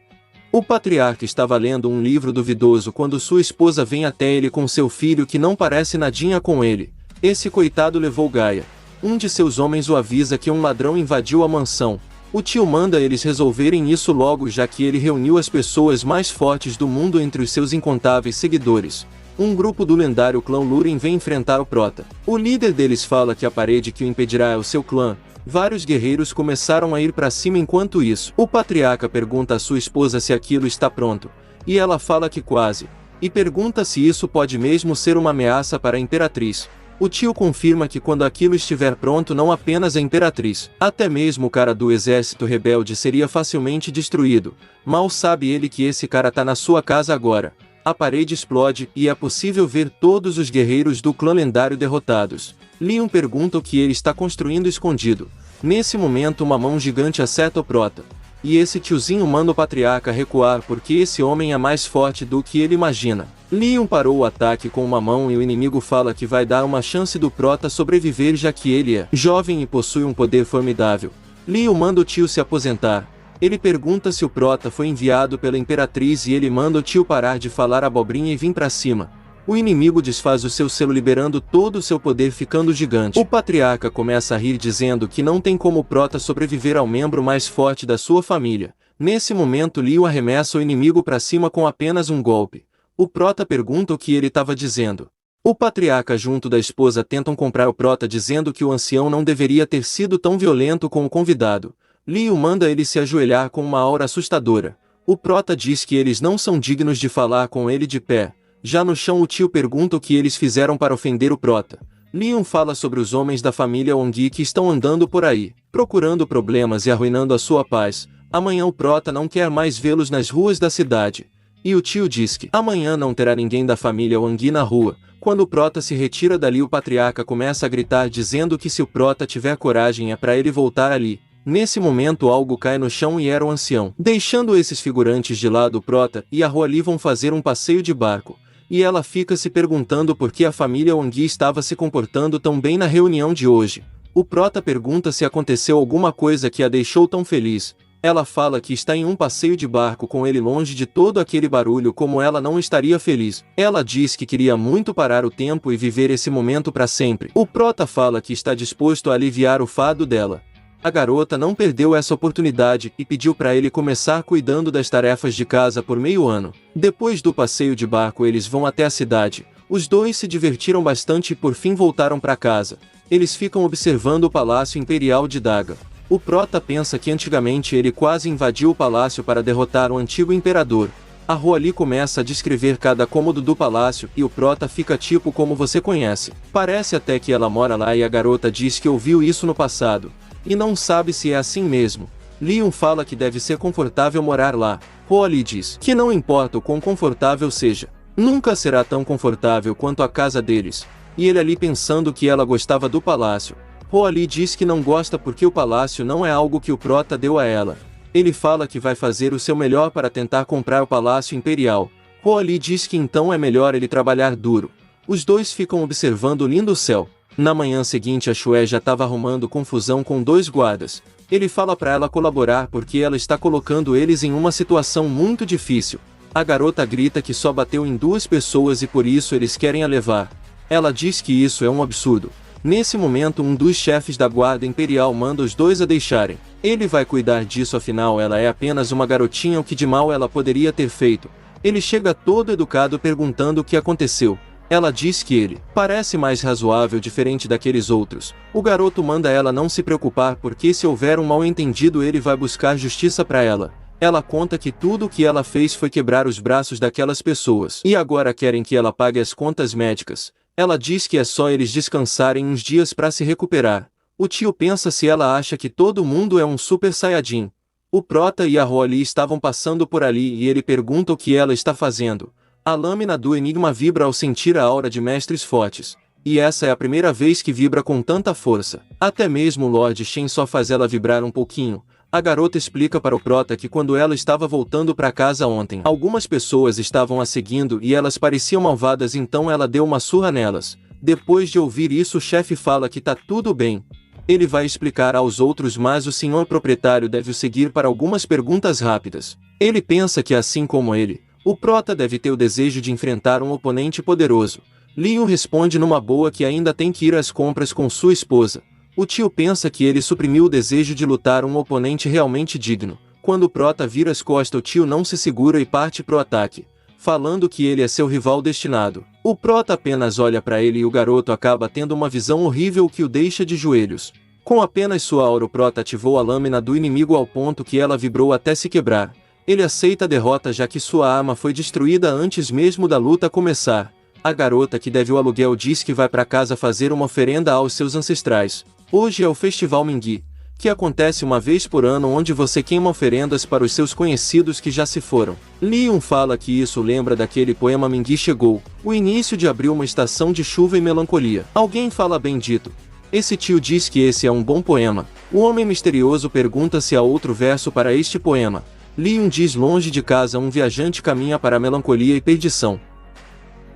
O patriarca estava lendo um livro duvidoso quando sua esposa vem até ele com seu filho que não parece nadinha com ele. Esse coitado levou Gaia. Um de seus homens o avisa que um ladrão invadiu a mansão. O tio manda eles resolverem isso logo, já que ele reuniu as pessoas mais fortes do mundo entre os seus incontáveis seguidores. Um grupo do lendário clã Luren vem enfrentar o prota. O líder deles fala que a parede que o impedirá é o seu clã. Vários guerreiros começaram a ir para cima. Enquanto isso, o patriarca pergunta à sua esposa se aquilo está pronto. E ela fala que quase. E pergunta se isso pode mesmo ser uma ameaça para a imperatriz. O tio confirma que quando aquilo estiver pronto, não apenas a imperatriz, até mesmo o cara do exército rebelde seria facilmente destruído. Mal sabe ele que esse cara tá na sua casa agora. A parede explode e é possível ver todos os guerreiros do clã lendário derrotados. Leon pergunta o que ele está construindo escondido. Nesse momento, uma mão gigante acerta o prota. E esse tiozinho manda o patriarca recuar porque esse homem é mais forte do que ele imagina. Leon parou o ataque com uma mão e o inimigo fala que vai dar uma chance do prota sobreviver, já que ele é jovem e possui um poder formidável. Leon manda o tio se aposentar. Ele pergunta se o prota foi enviado pela imperatriz e ele manda o tio parar de falar abobrinha e vir pra cima. O inimigo desfaz o seu selo, liberando todo o seu poder, ficando gigante. O patriarca começa a rir, dizendo que não tem como o prota sobreviver ao membro mais forte da sua família. Nesse momento, Leon arremessa o inimigo para cima com apenas um golpe. O prota pergunta o que ele estava dizendo. O patriarca junto da esposa tentam comprar o prota, dizendo que o ancião não deveria ter sido tão violento com o convidado. Leon manda ele se ajoelhar com uma aura assustadora. O prota diz que eles não são dignos de falar com ele de pé. Já no chão, o tio pergunta o que eles fizeram para ofender o prota. Leon fala sobre os homens da família Wang que estão andando por aí, procurando problemas e arruinando a sua paz. Amanhã o prota não quer mais vê-los nas ruas da cidade. E o tio diz que amanhã não terá ninguém da família Wang na rua. Quando o prota se retira dali, o patriarca começa a gritar, dizendo que se o prota tiver coragem é para ele voltar ali. Nesse momento, algo cai no chão e era o ancião. Deixando esses figurantes de lado, o prota e a Roali vão fazer um passeio de barco. E ela fica se perguntando por que a família Wang estava se comportando tão bem na reunião de hoje. O prota pergunta se aconteceu alguma coisa que a deixou tão feliz. Ela fala que está em um passeio de barco com ele longe de todo aquele barulho, como ela não estaria feliz. Ela diz que queria muito parar o tempo e viver esse momento para sempre. O prota fala que está disposto a aliviar o fardo dela. A garota não perdeu essa oportunidade e pediu para ele começar cuidando das tarefas de casa por meio ano. Depois do passeio de barco eles vão até a cidade. Os dois se divertiram bastante e por fim voltaram para casa. Eles ficam observando o Palácio Imperial de Daga. O prota pensa que antigamente ele quase invadiu o palácio para derrotar o antigo imperador. A Roali começa a descrever cada cômodo do palácio e o prota fica tipo como você conhece. Parece até que ela mora lá e a garota diz que ouviu isso no passado. E não sabe se é assim mesmo. Leon fala que deve ser confortável morar lá. Roali diz que não importa o quão confortável seja, nunca será tão confortável quanto a casa deles. E ele ali pensando que ela gostava do palácio. Roali diz que não gosta porque o palácio não é algo que o prota deu a ela. Ele fala que vai fazer o seu melhor para tentar comprar o Palácio Imperial. Roali diz que então é melhor ele trabalhar duro. Os dois ficam observando o lindo céu. Na manhã seguinte a Shue já estava arrumando confusão com 2 guardas. Ele fala para ela colaborar porque ela está colocando eles em uma situação muito difícil. A garota grita que só bateu em 2 pessoas e por isso eles querem a levar. Ela diz que isso é um absurdo. Nesse momento um dos chefes da guarda imperial manda os 2 a deixarem. Ele vai cuidar disso, afinal ela é apenas uma garotinha, o que de mal ela poderia ter feito. Ele chega todo educado perguntando o que aconteceu. Ela diz que ele parece mais razoável, diferente daqueles outros. O garoto manda ela não se preocupar porque se houver um mal-entendido ele vai buscar justiça para ela. Ela conta que tudo o que ela fez foi quebrar os braços daquelas pessoas. E agora querem que ela pague as contas médicas. Ela diz que é só eles descansarem uns dias para se recuperar. O tio pensa se ela acha que todo mundo é um super saiyajin. O prota e a Roali estavam passando por ali e ele pergunta o que ela está fazendo. A lâmina do enigma vibra ao sentir a aura de mestres fortes. E essa é a primeira vez que vibra com tanta força. Até mesmo o Lord Shen só faz ela vibrar um pouquinho. A garota explica para o prota que quando ela estava voltando para casa ontem, algumas pessoas estavam a seguindo e elas pareciam malvadas, então ela deu uma surra nelas. Depois de ouvir isso o chefe fala que tá tudo bem. Ele vai explicar aos outros, mas o senhor proprietário deve o seguir para algumas perguntas rápidas. Ele pensa que assim como ele, o prota deve ter o desejo de enfrentar um oponente poderoso. Leon responde numa boa que ainda tem que ir às compras com sua esposa. O tio pensa que ele suprimiu o desejo de lutar um oponente realmente digno. Quando o prota vira as costas o tio não se segura e parte pro ataque, falando que ele é seu rival destinado. O prota apenas olha para ele e o garoto acaba tendo uma visão horrível que o deixa de joelhos. Com apenas sua aura o prota ativou a lâmina do inimigo ao ponto que ela vibrou até se quebrar. Ele aceita a derrota já que sua arma foi destruída antes mesmo da luta começar. A garota que deve o aluguel diz que vai para casa fazer uma oferenda aos seus ancestrais. Hoje é o Festival Mingui, que acontece uma vez por ano onde você queima oferendas para os seus conhecidos que já se foram. Leon fala que isso lembra daquele poema Mingui chegou, o início de abril, uma estação de chuva e melancolia. Alguém fala bem dito. Esse tio diz que esse é um bom poema. O homem misterioso pergunta se há outro verso para este poema. Leon diz: longe de casa um viajante caminha para a melancolia e perdição.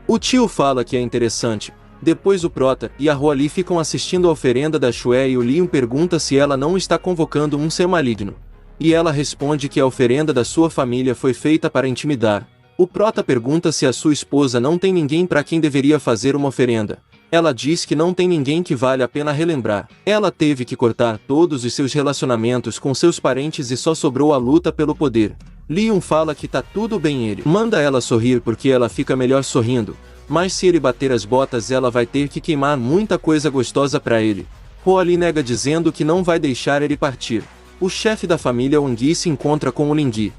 O tio fala que é interessante. Depois o prota e a Roali ficam assistindo a oferenda da Shue e o Leon pergunta se ela não está convocando um ser maligno. E ela responde que a oferenda da sua família foi feita para intimidar. O prota pergunta se a sua esposa não tem ninguém para quem deveria fazer uma oferenda. Ela diz que não tem ninguém que vale a pena relembrar. Ela teve que cortar todos os seus relacionamentos com seus parentes e só sobrou a luta pelo poder. Leon fala que tá tudo bem, ele manda ela sorrir porque ela fica melhor sorrindo. Mas se ele bater as botas ela vai ter que queimar muita coisa gostosa para ele. Roali nega dizendo que não vai deixar ele partir. O chefe da família Ongui se encontra com o Lingui.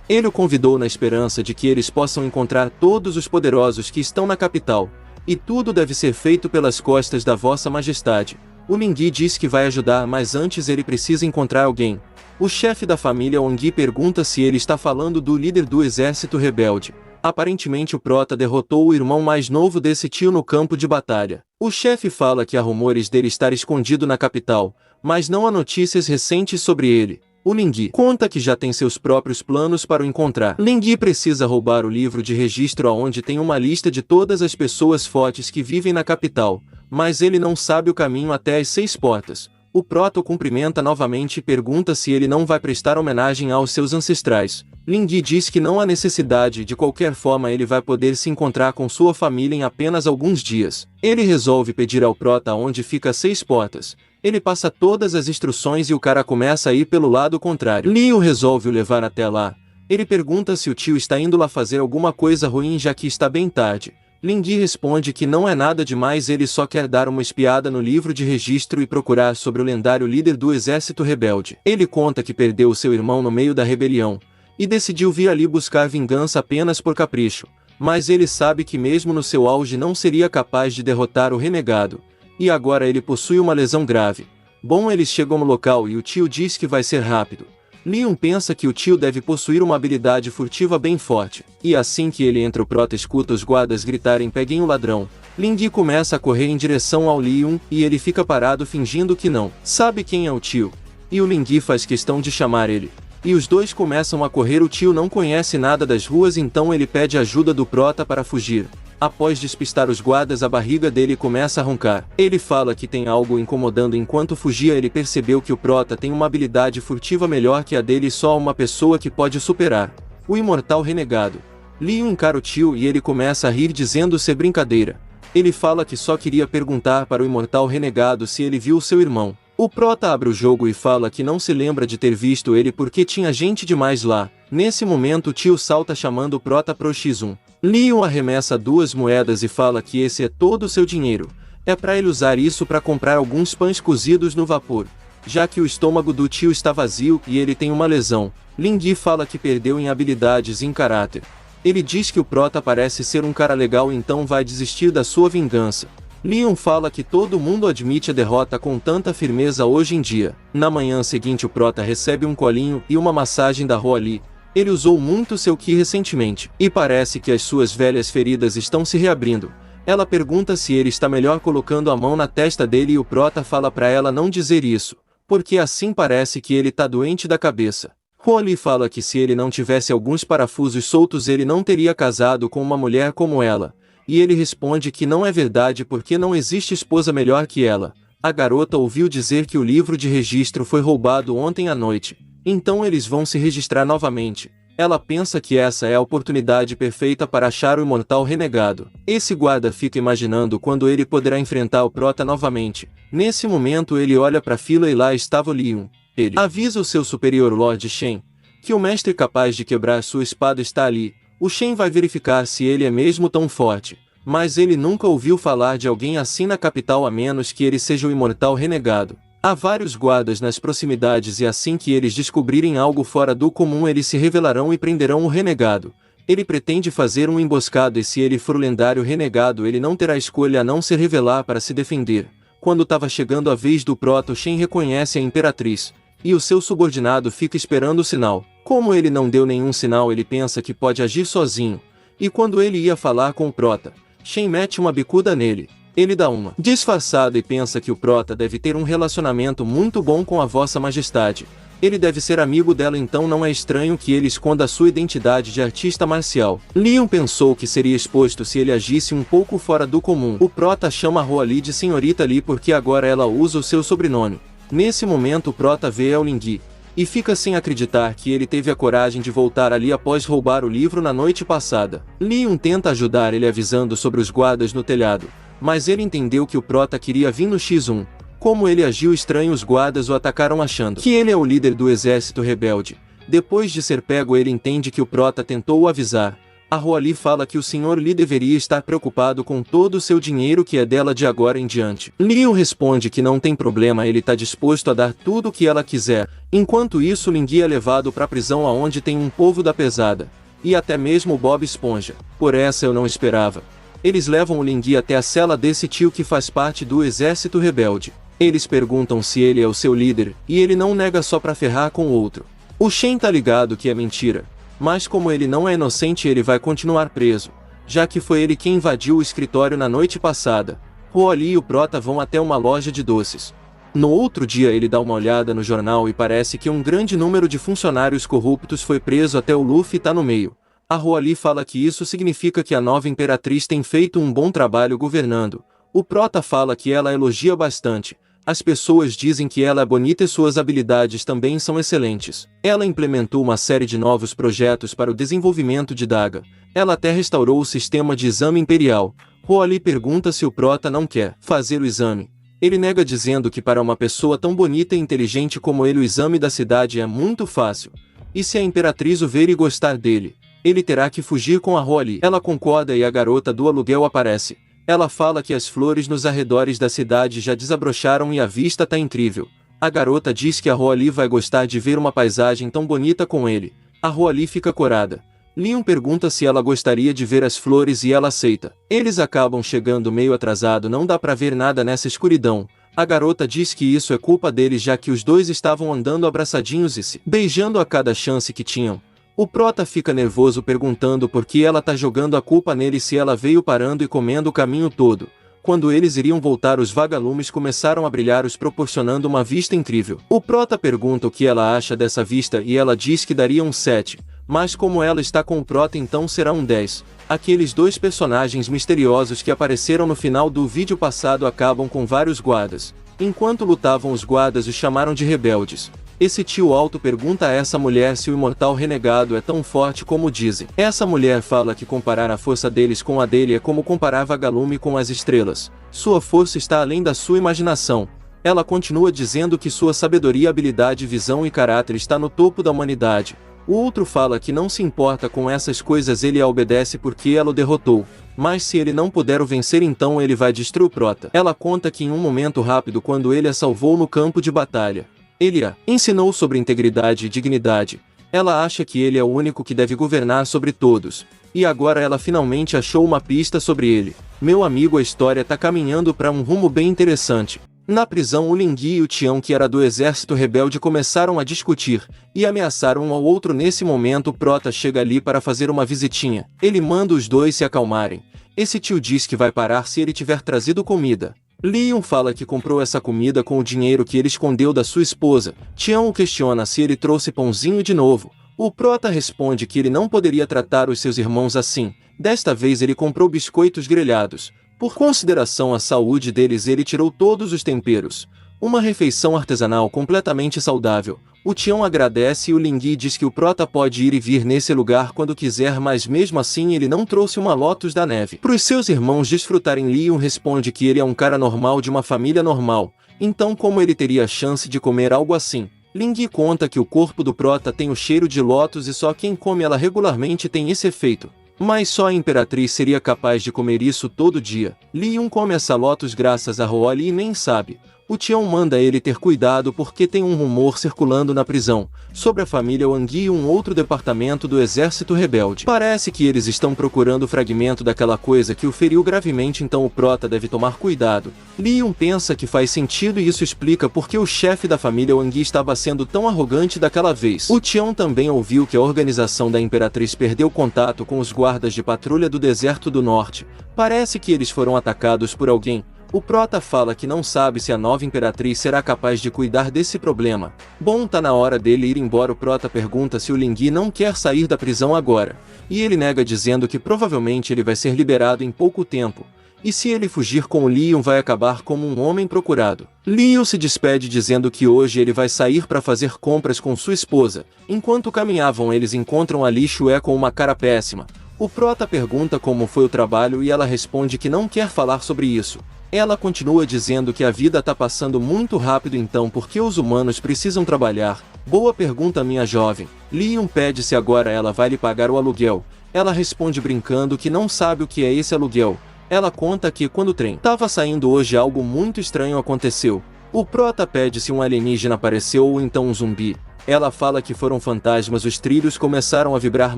Ele o convidou na esperança de que eles possam encontrar todos os poderosos que estão na capital. E tudo deve ser feito pelas costas da Vossa Majestade. O Lingui diz que vai ajudar, mas antes ele precisa encontrar alguém. O chefe da família Ongui pergunta se ele está falando do líder do exército rebelde. Aparentemente o prota derrotou o irmão mais novo desse tio no campo de batalha. O chefe fala que há rumores dele estar escondido na capital, mas não há notícias recentes sobre ele. O Lingui conta que já tem seus próprios planos para o encontrar. Lingui precisa roubar o livro de registro onde tem uma lista de todas as pessoas fortes que vivem na capital, mas ele não sabe o caminho até as 6 portas. O Prota o cumprimenta novamente e pergunta se ele não vai prestar homenagem aos seus ancestrais. Lingui diz que não há necessidade e de qualquer forma ele vai poder se encontrar com sua família em apenas alguns dias. Ele resolve pedir ao Prota onde fica as 6 portas. Ele passa todas as instruções e o cara começa a ir pelo lado contrário. Liu resolve o levar até lá. Ele pergunta se o tio está indo lá fazer alguma coisa ruim já que está bem tarde. Lingui responde que não é nada demais, ele só quer dar uma espiada no livro de registro e procurar sobre o lendário líder do exército rebelde. Ele conta que perdeu seu irmão no meio da rebelião, e decidiu vir ali buscar vingança apenas por capricho, mas ele sabe que mesmo no seu auge não seria capaz de derrotar o renegado, e agora ele possui uma lesão grave. Bom, eles chegam no local e o tio diz que vai ser rápido. Leon pensa que o tio deve possuir uma habilidade furtiva bem forte, e assim que ele entra o Prota escuta os guardas gritarem peguem o ladrão. Lingui começa a correr em direção ao Leon e ele fica parado fingindo que não sabe quem é o tio, e o Lingui faz questão de chamar ele. E os dois começam a correr, o tio não conhece nada das ruas então ele pede ajuda do Prota para fugir. Após despistar os guardas a barriga dele começa a roncar. Ele fala que tem algo incomodando enquanto fugia ele percebeu que o Prota tem uma habilidade furtiva melhor que a dele e só uma pessoa que pode superar. O imortal renegado. Leon encara o tio e ele começa a rir dizendo ser brincadeira. Ele fala que só queria perguntar para o imortal renegado se ele viu seu irmão. O Prota abre o jogo e fala que não se lembra de ter visto ele porque tinha gente demais lá. Nesse momento o tio salta chamando o Prota pro X1. Leon arremessa 2 moedas e fala que esse é todo o seu dinheiro. É para ele usar isso para comprar alguns pães cozidos no vapor, já que o estômago do tio está vazio e ele tem uma lesão. Lingui fala que perdeu em habilidades e em caráter. Ele diz que o Prota parece ser um cara legal então vai desistir da sua vingança. Leon fala que todo mundo admite a derrota com tanta firmeza hoje em dia. Na manhã seguinte o Prota recebe um colinho e uma massagem da Roali. Ele usou muito seu Ki recentemente, e parece que as suas velhas feridas estão se reabrindo. Ela pergunta se ele está melhor colocando a mão na testa dele e o Prota fala para ela não dizer isso, porque assim parece que ele tá doente da cabeça. Roali fala que se ele não tivesse alguns parafusos soltos ele não teria casado com uma mulher como ela, e ele responde que não é verdade porque não existe esposa melhor que ela. A garota ouviu dizer que o livro de registro foi roubado ontem à noite. Então eles vão se registrar novamente. Ela pensa que essa é a oportunidade perfeita para achar o imortal renegado. Esse guarda fica imaginando quando ele poderá enfrentar o Prota novamente. Nesse momento ele olha para a fila e lá estava o Leon. Ele avisa o seu superior Lord Shen que o mestre capaz de quebrar sua espada está ali. O Shen vai verificar se ele é mesmo tão forte, mas ele nunca ouviu falar de alguém assim na capital a menos que ele seja o imortal renegado. Há vários guardas nas proximidades e assim que eles descobrirem algo fora do comum eles se revelarão e prenderão o renegado. Ele pretende fazer um emboscado e se ele for o lendário renegado ele não terá escolha a não se revelar para se defender. Quando estava chegando a vez do Prota, Shen reconhece a Imperatriz, e o seu subordinado fica esperando o sinal. Como ele não deu nenhum sinal ele pensa que pode agir sozinho, e quando ele ia falar com o Prota, Shen mete uma bicuda nele. Ele dá uma disfarçada e pensa que o Prota deve ter um relacionamento muito bom com a Vossa Majestade. Ele deve ser amigo dela então não é estranho que ele esconda sua identidade de artista marcial. Leon pensou que seria exposto se ele agisse um pouco fora do comum. O Prota chama a Roali de Senhorita Li porque agora ela usa o seu sobrenome. Nesse momento o Prota vê El Lingui e fica sem acreditar que ele teve a coragem de voltar ali após roubar o livro na noite passada. Leon tenta ajudar ele avisando sobre os guardas no telhado, mas ele entendeu que o Prota queria vir no X1. Como ele agiu estranho os guardas o atacaram achando que ele é o líder do exército rebelde. Depois de ser pego ele entende que o Prota tentou o avisar. A Roali fala que o Sr. Li deveria estar preocupado com todo o seu dinheiro que é dela de agora em diante. Leon responde que não tem problema, ele está disposto a dar tudo o que ela quiser. Enquanto isso Lingui é levado para a prisão aonde tem um povo da pesada, e até mesmo o Bob Esponja. Por essa eu não esperava. Eles levam o Lingui até a cela desse tio que faz parte do exército rebelde. Eles perguntam se ele é o seu líder, e ele não nega só pra ferrar com o outro. O Shen tá ligado que é mentira, mas como ele não é inocente ele vai continuar preso, já que foi ele quem invadiu o escritório na noite passada. Roali e o Prota vão até uma loja de doces. No outro dia ele dá uma olhada no jornal e parece que um grande número de funcionários corruptos foi preso até o Luffy tá no meio. A Roali fala que isso significa que a nova Imperatriz tem feito um bom trabalho governando. O prota fala que ela elogia bastante. As pessoas dizem que ela é bonita e suas habilidades também são excelentes. Ela implementou uma série de novos projetos para o desenvolvimento de Daga. Ela até restaurou o sistema de exame imperial. Roali pergunta se o prota não quer fazer o exame. Ele nega dizendo que para uma pessoa tão bonita e inteligente como ele o exame da cidade é muito fácil. E se a imperatriz o ver e gostar dele, ele terá que fugir com a Roali. Ela concorda e a garota do aluguel aparece. Ela fala que as flores nos arredores da cidade já desabrocharam e a vista tá incrível. A garota diz que a Roali vai gostar de ver uma paisagem tão bonita com ele. A Roali fica corada. Leon pergunta se ela gostaria de ver as flores e ela aceita. Eles acabam chegando meio atrasado, não dá pra ver nada nessa escuridão. A garota diz que isso é culpa deles, já que os dois estavam andando abraçadinhos e se beijando a cada chance que tinham. O prota fica nervoso perguntando por que ela tá jogando a culpa nele se ela veio parando e comendo o caminho todo. Quando eles iriam voltar, os vagalumes começaram a brilhar, os proporcionando uma vista incrível. O prota pergunta o que ela acha dessa vista e ela diz que daria um 7. Mas como ela está com o prota, então será um 10. Aqueles dois personagens misteriosos que apareceram no final do vídeo passado acabam com vários guardas. Enquanto lutavam, os guardas os chamaram de rebeldes. Esse tio alto pergunta a essa mulher se o imortal renegado é tão forte como dizem. Essa mulher fala que comparar a força deles com a dele é como comparar vagalume com as estrelas. Sua força está além da sua imaginação. Ela continua dizendo que sua sabedoria, habilidade, visão e caráter está no topo da humanidade. O outro fala que não se importa com essas coisas, ele a obedece porque ela o derrotou. Mas se ele não puder o vencer, então ele vai destruir o prota. Ela conta que em um momento rápido, quando ele a salvou no campo de batalha, ele a ensinou sobre integridade e dignidade. Ela acha que ele é o único que deve governar sobre todos. E agora ela finalmente achou uma pista sobre ele. Meu amigo, a história tá caminhando para um rumo bem interessante. Na prisão, o Lingui e o Tião, que era do exército rebelde, começaram a discutir e ameaçaram um ao outro. Nesse momento, o prota chega ali para fazer uma visitinha. Ele manda os dois se acalmarem. Esse tio diz que vai parar se ele tiver trazido comida. Leon fala que comprou essa comida com o dinheiro que ele escondeu da sua esposa. Tião o questiona se ele trouxe pãozinho de novo. O prota responde que ele não poderia tratar os seus irmãos assim. Desta vez ele comprou biscoitos grelhados. Por consideração à saúde deles, ele tirou todos os temperos. Uma refeição artesanal completamente saudável. O Tião agradece e o Lingui diz que o prota pode ir e vir nesse lugar quando quiser, mas mesmo assim ele não trouxe uma Lotus da neve para os seus irmãos desfrutarem. Leon responde que ele é um cara normal de uma família normal, então como ele teria a chance de comer algo assim? Lingui conta que o corpo do prota tem o cheiro de Lotus e só quem come ela regularmente tem esse efeito. Mas só a imperatriz seria capaz de comer isso todo dia. Leon come essa Lotus graças a Roali e nem sabe. O Tião manda ele ter cuidado porque tem um rumor circulando na prisão sobre a família Wang e um outro departamento do exército rebelde. Parece que eles estão procurando o fragmento daquela coisa que o feriu gravemente, então o prota deve tomar cuidado. Leon pensa que faz sentido e isso explica porque o chefe da família Wang estava sendo tão arrogante daquela vez. O Tião também ouviu que a organização da imperatriz perdeu contato com os guardas de patrulha do deserto do norte. Parece que eles foram atacados por alguém. O prota fala que não sabe se a nova imperatriz será capaz de cuidar desse problema. Bom, tá na hora dele ir embora. O prota pergunta se o Lingui não quer sair da prisão agora. E ele nega dizendo que provavelmente ele vai ser liberado em pouco tempo. E se ele fugir com o Leon vai acabar como um homem procurado. Leon se despede dizendo que hoje ele vai sair para fazer compras com sua esposa. Enquanto caminhavam, eles encontram a Li Shue com uma cara péssima. O prota pergunta como foi o trabalho e ela responde que não quer falar sobre isso. Ela continua dizendo que a vida tá passando muito rápido, então por que os humanos precisam trabalhar? Boa pergunta, minha jovem. Leon pede se agora ela vai lhe pagar o aluguel. Ela responde brincando que não sabe o que é esse aluguel. Ela conta que quando o trem estava saindo hoje algo muito estranho aconteceu. O prota pede se um alienígena apareceu ou então um zumbi. Ela fala que foram fantasmas, os trilhos começaram a vibrar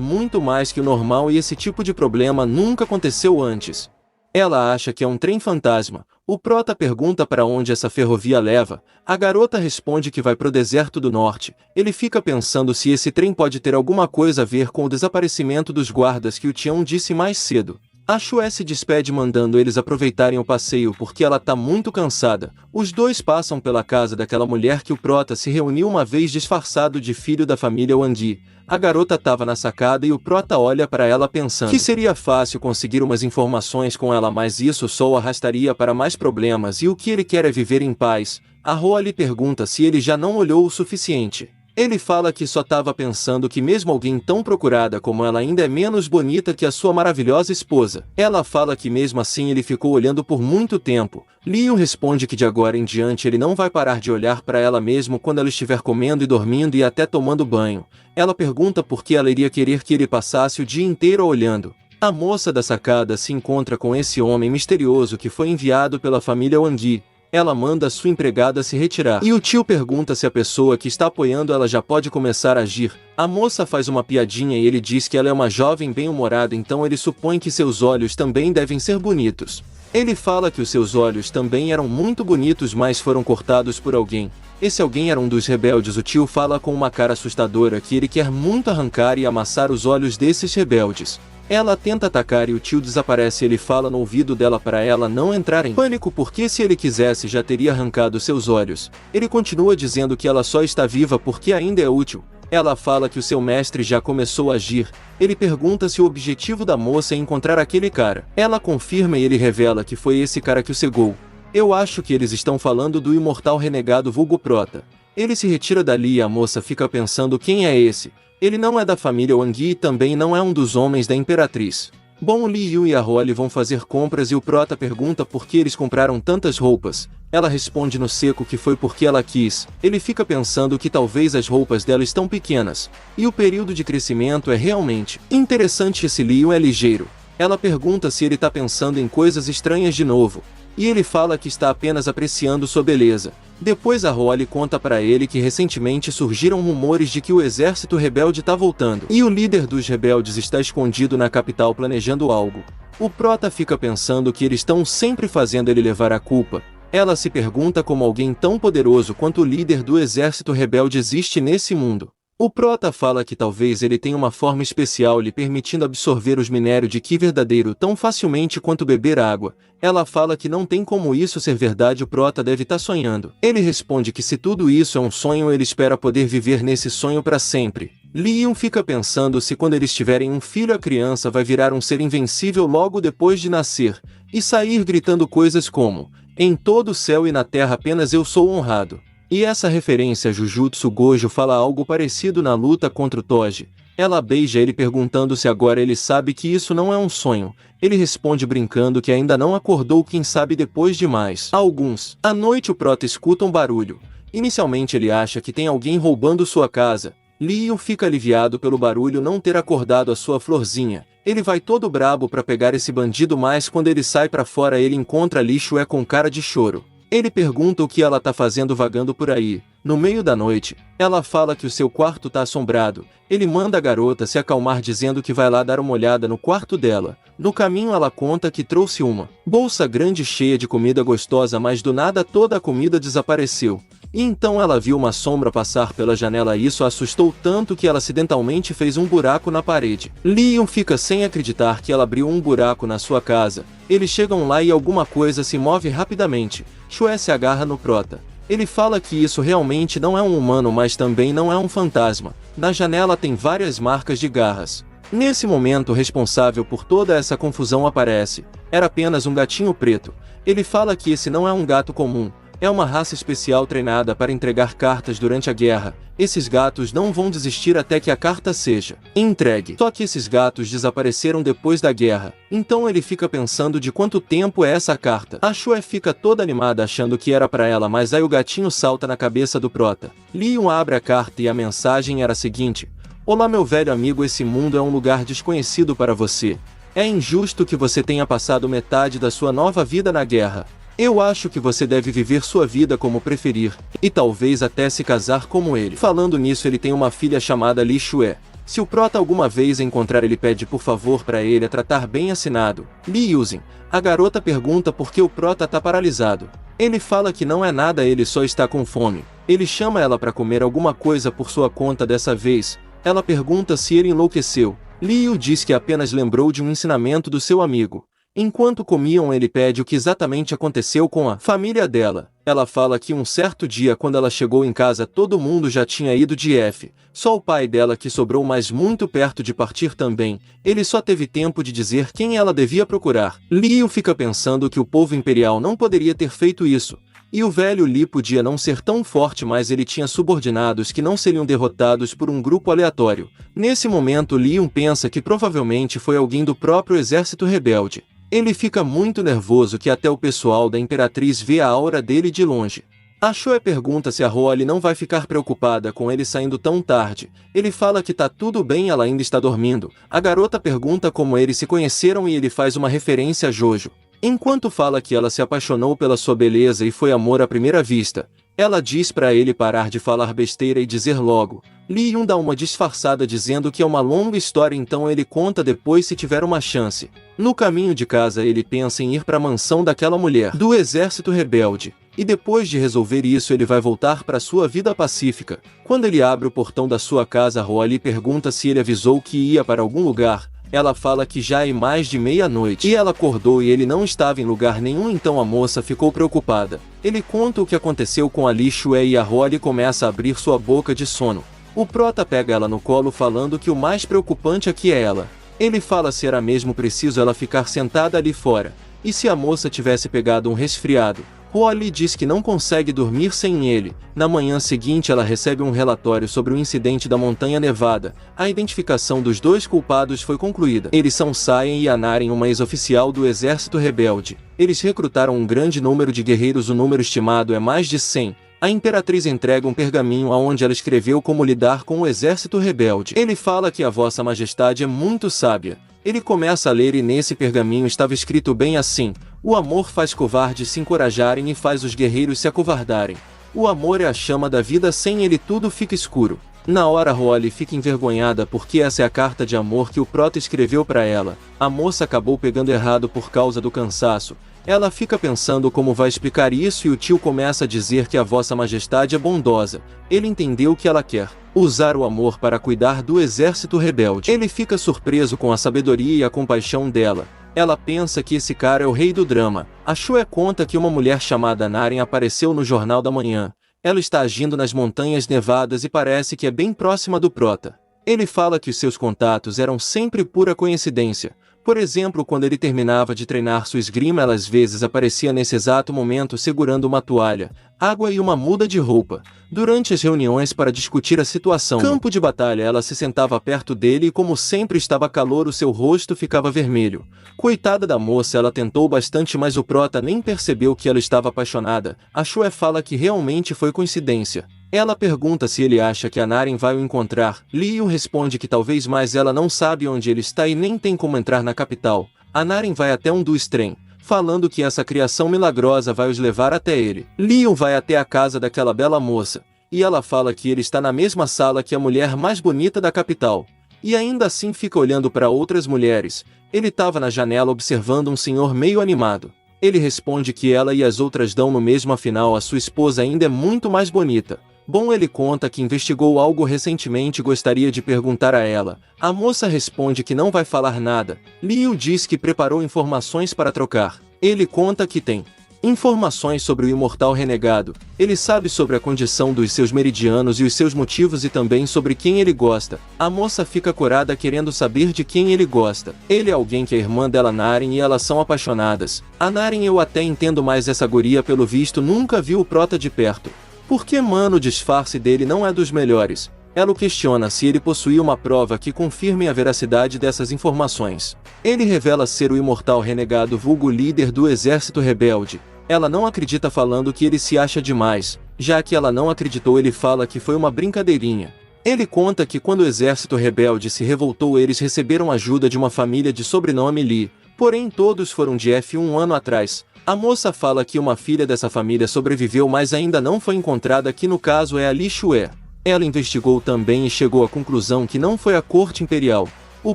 muito mais que o normal e esse tipo de problema nunca aconteceu antes. Ela acha que é um trem fantasma. O prota pergunta para onde essa ferrovia leva. A garota responde que vai pro deserto do norte. Ele fica pensando se esse trem pode ter alguma coisa a ver com o desaparecimento dos guardas que o Tião disse mais cedo. A Shue se despede mandando eles aproveitarem o passeio porque ela tá muito cansada. Os dois passam pela casa daquela mulher que o prota se reuniu uma vez disfarçado de filho da família Wandi. A garota tava na sacada e o prota olha para ela pensando que seria fácil conseguir umas informações com ela, mas isso só o arrastaria para mais problemas e o que ele quer é viver em paz. A Roa lhe pergunta se ele já não olhou o suficiente. Ele fala que só estava pensando que mesmo alguém tão procurada como ela ainda é menos bonita que a sua maravilhosa esposa. Ela fala que mesmo assim ele ficou olhando por muito tempo. Leon responde que de agora em diante ele não vai parar de olhar para ela mesmo quando ela estiver comendo e dormindo e até tomando banho. Ela pergunta por que ela iria querer que ele passasse o dia inteiro olhando. A moça da sacada se encontra com esse homem misterioso que foi enviado pela família Wandi. Ela manda sua empregada se retirar. E o tio pergunta se a pessoa que está apoiando ela já pode começar a agir. A moça faz uma piadinha e ele diz que ela é uma jovem bem-humorada, então ele supõe que seus olhos também devem ser bonitos. Ele fala que os seus olhos também eram muito bonitos, mas foram cortados por alguém. Esse alguém era um dos rebeldes. O tio fala com uma cara assustadora que ele quer muito arrancar e amassar os olhos desses rebeldes. Ela tenta atacar e o tio desaparece. Ele fala no ouvido dela para ela não entrar em pânico porque se ele quisesse já teria arrancado seus olhos. Ele continua dizendo que ela só está viva porque ainda é útil. Ela fala que o seu mestre já começou a agir. Ele pergunta se o objetivo da moça é encontrar aquele cara. Ela confirma e ele revela que foi esse cara que o cegou. Eu acho que eles estão falando do imortal renegado vulgo Prota. Ele se retira dali e a moça fica pensando quem é esse. Ele não é da família Wangui e também não é um dos homens da Imperatriz. Bom, Liu e a Holly vão fazer compras e o Prota pergunta por que eles compraram tantas roupas. Ela responde no seco que foi porque ela quis. Ele fica pensando que talvez as roupas dela estão pequenas. E o período de crescimento é realmente interessante. Esse Liu é ligeiro. Ela pergunta se ele tá pensando em coisas estranhas de novo. E ele fala que está apenas apreciando sua beleza. Depois a Holly conta para ele que recentemente surgiram rumores de que o exército rebelde tá voltando. E o líder dos rebeldes está escondido na capital planejando algo. O Prota fica pensando que eles estão sempre fazendo ele levar a culpa. Ela se pergunta como alguém tão poderoso quanto o líder do exército rebelde existe nesse mundo. O Prota fala que talvez ele tenha uma forma especial lhe permitindo absorver os minérios de Ki verdadeiro tão facilmente quanto beber água. Ela fala que não tem como isso ser verdade. O Prota deve estar sonhando. Ele responde que se tudo isso é um sonho, ele espera poder viver nesse sonho para sempre. Leon fica pensando se quando eles tiverem um filho a criança vai virar um ser invencível logo depois de nascer, e sair gritando coisas como: em todo o céu e na terra apenas eu sou honrado. E essa referência a Jujutsu Gojo fala algo parecido na luta contra o Toji. Ela beija ele perguntando se agora ele sabe que isso não é um sonho. Ele responde brincando que ainda não acordou, quem sabe depois de mais alguns. À noite o Prota escuta um barulho. Inicialmente ele acha que tem alguém roubando sua casa. Leon fica aliviado pelo barulho não ter acordado a sua florzinha. Ele vai todo brabo para pegar esse bandido, mas quando ele sai para fora ele encontra Li Shue com cara de choro. Ele pergunta o que ela tá fazendo vagando por aí. No meio da noite, ela fala que o seu quarto tá assombrado. Ele manda a garota se acalmar dizendo que vai lá dar uma olhada no quarto dela. No caminho ela conta que trouxe uma bolsa grande cheia de comida gostosa, mas do nada toda a comida desapareceu. E então ela viu uma sombra passar pela janela e isso a assustou tanto que ela acidentalmente fez um buraco na parede. Leon fica sem acreditar que ela abriu um buraco na sua casa. Eles chegam lá e alguma coisa se move rapidamente. Shue se agarra no Prota. Ele fala que isso realmente não é um humano, mas também não é um fantasma. Na janela tem várias marcas de garras. Nesse momento o responsável por toda essa confusão aparece. Era apenas um gatinho preto. Ele fala que esse não é um gato comum. É uma raça especial treinada para entregar cartas durante a guerra. Esses gatos não vão desistir até que a carta seja entregue. Só que esses gatos desapareceram depois da guerra. Então ele fica pensando de quanto tempo é essa carta. A Shue fica toda animada achando que era para ela, mas aí o gatinho salta na cabeça do Prota. Leon abre a carta e a mensagem era a seguinte: olá meu velho amigo, esse mundo é um lugar desconhecido para você. É injusto que você tenha passado metade da sua nova vida na guerra. Eu acho que você deve viver sua vida como preferir, e talvez até se casar como ele. Falando nisso, ele tem uma filha chamada Li Shue. Se o Prota alguma vez encontrar, ele pede por favor para ele a tratar bem assinado. Li Yuzen. A garota pergunta por que o Prota tá paralisado. Ele fala que não é nada, ele só está com fome. Ele chama ela para comer alguma coisa por sua conta dessa vez. Ela pergunta se ele enlouqueceu. Liu diz que apenas lembrou de um ensinamento do seu amigo. Enquanto comiam, ele pede o que exatamente aconteceu com a família dela. Ela fala que um certo dia, quando ela chegou em casa, todo mundo já tinha ido de F. Só o pai dela que sobrou, mas muito perto de partir também. Ele só teve tempo de dizer quem ela devia procurar. Liu fica pensando que o povo imperial não poderia ter feito isso. E o velho Li podia não ser tão forte, mas ele tinha subordinados que não seriam derrotados por um grupo aleatório. Nesse momento, Liu pensa que provavelmente foi alguém do próprio exército rebelde. Ele fica muito nervoso que até o pessoal da Imperatriz vê a aura dele de longe. A Shue pergunta se a Holly não vai ficar preocupada com ele saindo tão tarde. Ele fala que tá tudo bem, ela ainda está dormindo. A garota pergunta como eles se conheceram e ele faz uma referência a Jojo. Enquanto fala que ela se apaixonou pela sua beleza e foi amor à primeira vista, ela diz para ele parar de falar besteira e dizer logo. Li-yun dá uma disfarçada dizendo que é uma longa história, então ele conta depois se tiver uma chance. No caminho de casa, ele pensa em ir para a mansão daquela mulher do exército rebelde. E depois de resolver isso, ele vai voltar para sua vida pacífica. Quando ele abre o portão da sua casa, Holly pergunta se ele avisou que ia para algum lugar. Ela fala que já é mais de meia-noite. E ela acordou e ele não estava em lugar nenhum, então a moça ficou preocupada. Ele conta o que aconteceu com a Li Shue e a Holly começa a abrir sua boca de sono. O prota pega ela no colo falando que o mais preocupante aqui é ela. Ele fala se era mesmo preciso ela ficar sentada ali fora. E se a moça tivesse pegado um resfriado. Holly diz que não consegue dormir sem ele. Na manhã seguinte, ela recebe um relatório sobre o incidente da Montanha Nevada. A identificação dos dois culpados foi concluída. Eles são Sayen e Anaren, uma ex-oficial do exército rebelde. Eles recrutaram um grande número de guerreiros, o número estimado é mais de 100. A Imperatriz entrega um pergaminho onde ela escreveu como lidar com o exército rebelde. Ele fala que a Vossa Majestade é muito sábia. Ele começa a ler e nesse pergaminho estava escrito bem assim: o amor faz covardes se encorajarem e faz os guerreiros se acovardarem. O amor é a chama da vida, sem ele tudo fica escuro. Na hora, Holly fica envergonhada porque essa é a carta de amor que o prota escreveu para ela. A moça acabou pegando errado por causa do cansaço. Ela fica pensando como vai explicar isso e o tio começa a dizer que a Vossa Majestade é bondosa. Ele entendeu o que ela quer: usar o amor para cuidar do exército rebelde. Ele fica surpreso com a sabedoria e a compaixão dela. Ela pensa que esse cara é o rei do drama. A Shue conta que uma mulher chamada Naren apareceu no Jornal da Manhã. Ela está agindo nas Montanhas Nevadas e parece que é bem próxima do prota. Ele fala que os seus contatos eram sempre pura coincidência. Por exemplo, quando ele terminava de treinar sua esgrima, ela às vezes aparecia nesse exato momento segurando uma toalha, água e uma muda de roupa. Durante as reuniões para discutir a situação no campo de batalha, ela se sentava perto dele e, como sempre estava calor, o seu rosto ficava vermelho. Coitada da moça, ela tentou bastante, mas o prota nem percebeu que ela estava apaixonada. A Shue fala que realmente foi coincidência. Ela pergunta se ele acha que a Naren vai o encontrar. Liu responde que talvez, mas ela não sabe onde ele está e nem tem como entrar na capital. A Naren vai até um dos trem, falando que essa criação milagrosa vai os levar até ele. Liu vai até a casa daquela bela moça, e ela fala que ele está na mesma sala que a mulher mais bonita da capital. E ainda assim fica olhando para outras mulheres. Ele estava na janela observando um senhor meio animado. Ele responde que ela e as outras dão no mesmo, afinal a sua esposa ainda é muito mais bonita. Bom, ele conta que investigou algo recentemente e gostaria de perguntar a ela. A moça responde que não vai falar nada. Liu diz que preparou informações para trocar. Ele conta que tem informações sobre o imortal renegado. Ele sabe sobre a condição dos seus meridianos e os seus motivos e também sobre quem ele gosta. A moça fica corada querendo saber de quem ele gosta. Ele é alguém que a irmã dela, Naren, e elas são apaixonadas. A Naren, eu até entendo, mas essa guria pelo visto nunca viu o prota de perto. Porque, mano, o disfarce dele não é dos melhores. Ela o questiona se ele possuía uma prova que confirme a veracidade dessas informações. Ele revela ser o imortal renegado, vulgo líder do exército rebelde. Ela não acredita, falando que ele se acha demais. Já que ela não acreditou, ele fala que foi uma brincadeirinha. Ele conta que quando o exército rebelde se revoltou, eles receberam ajuda de uma família de sobrenome Li. Porém, todos foram de F um ano atrás. A moça fala que uma filha dessa família sobreviveu, mas ainda não foi encontrada, que no caso é a Li Shue. Ela investigou também e chegou à conclusão que não foi a corte imperial. O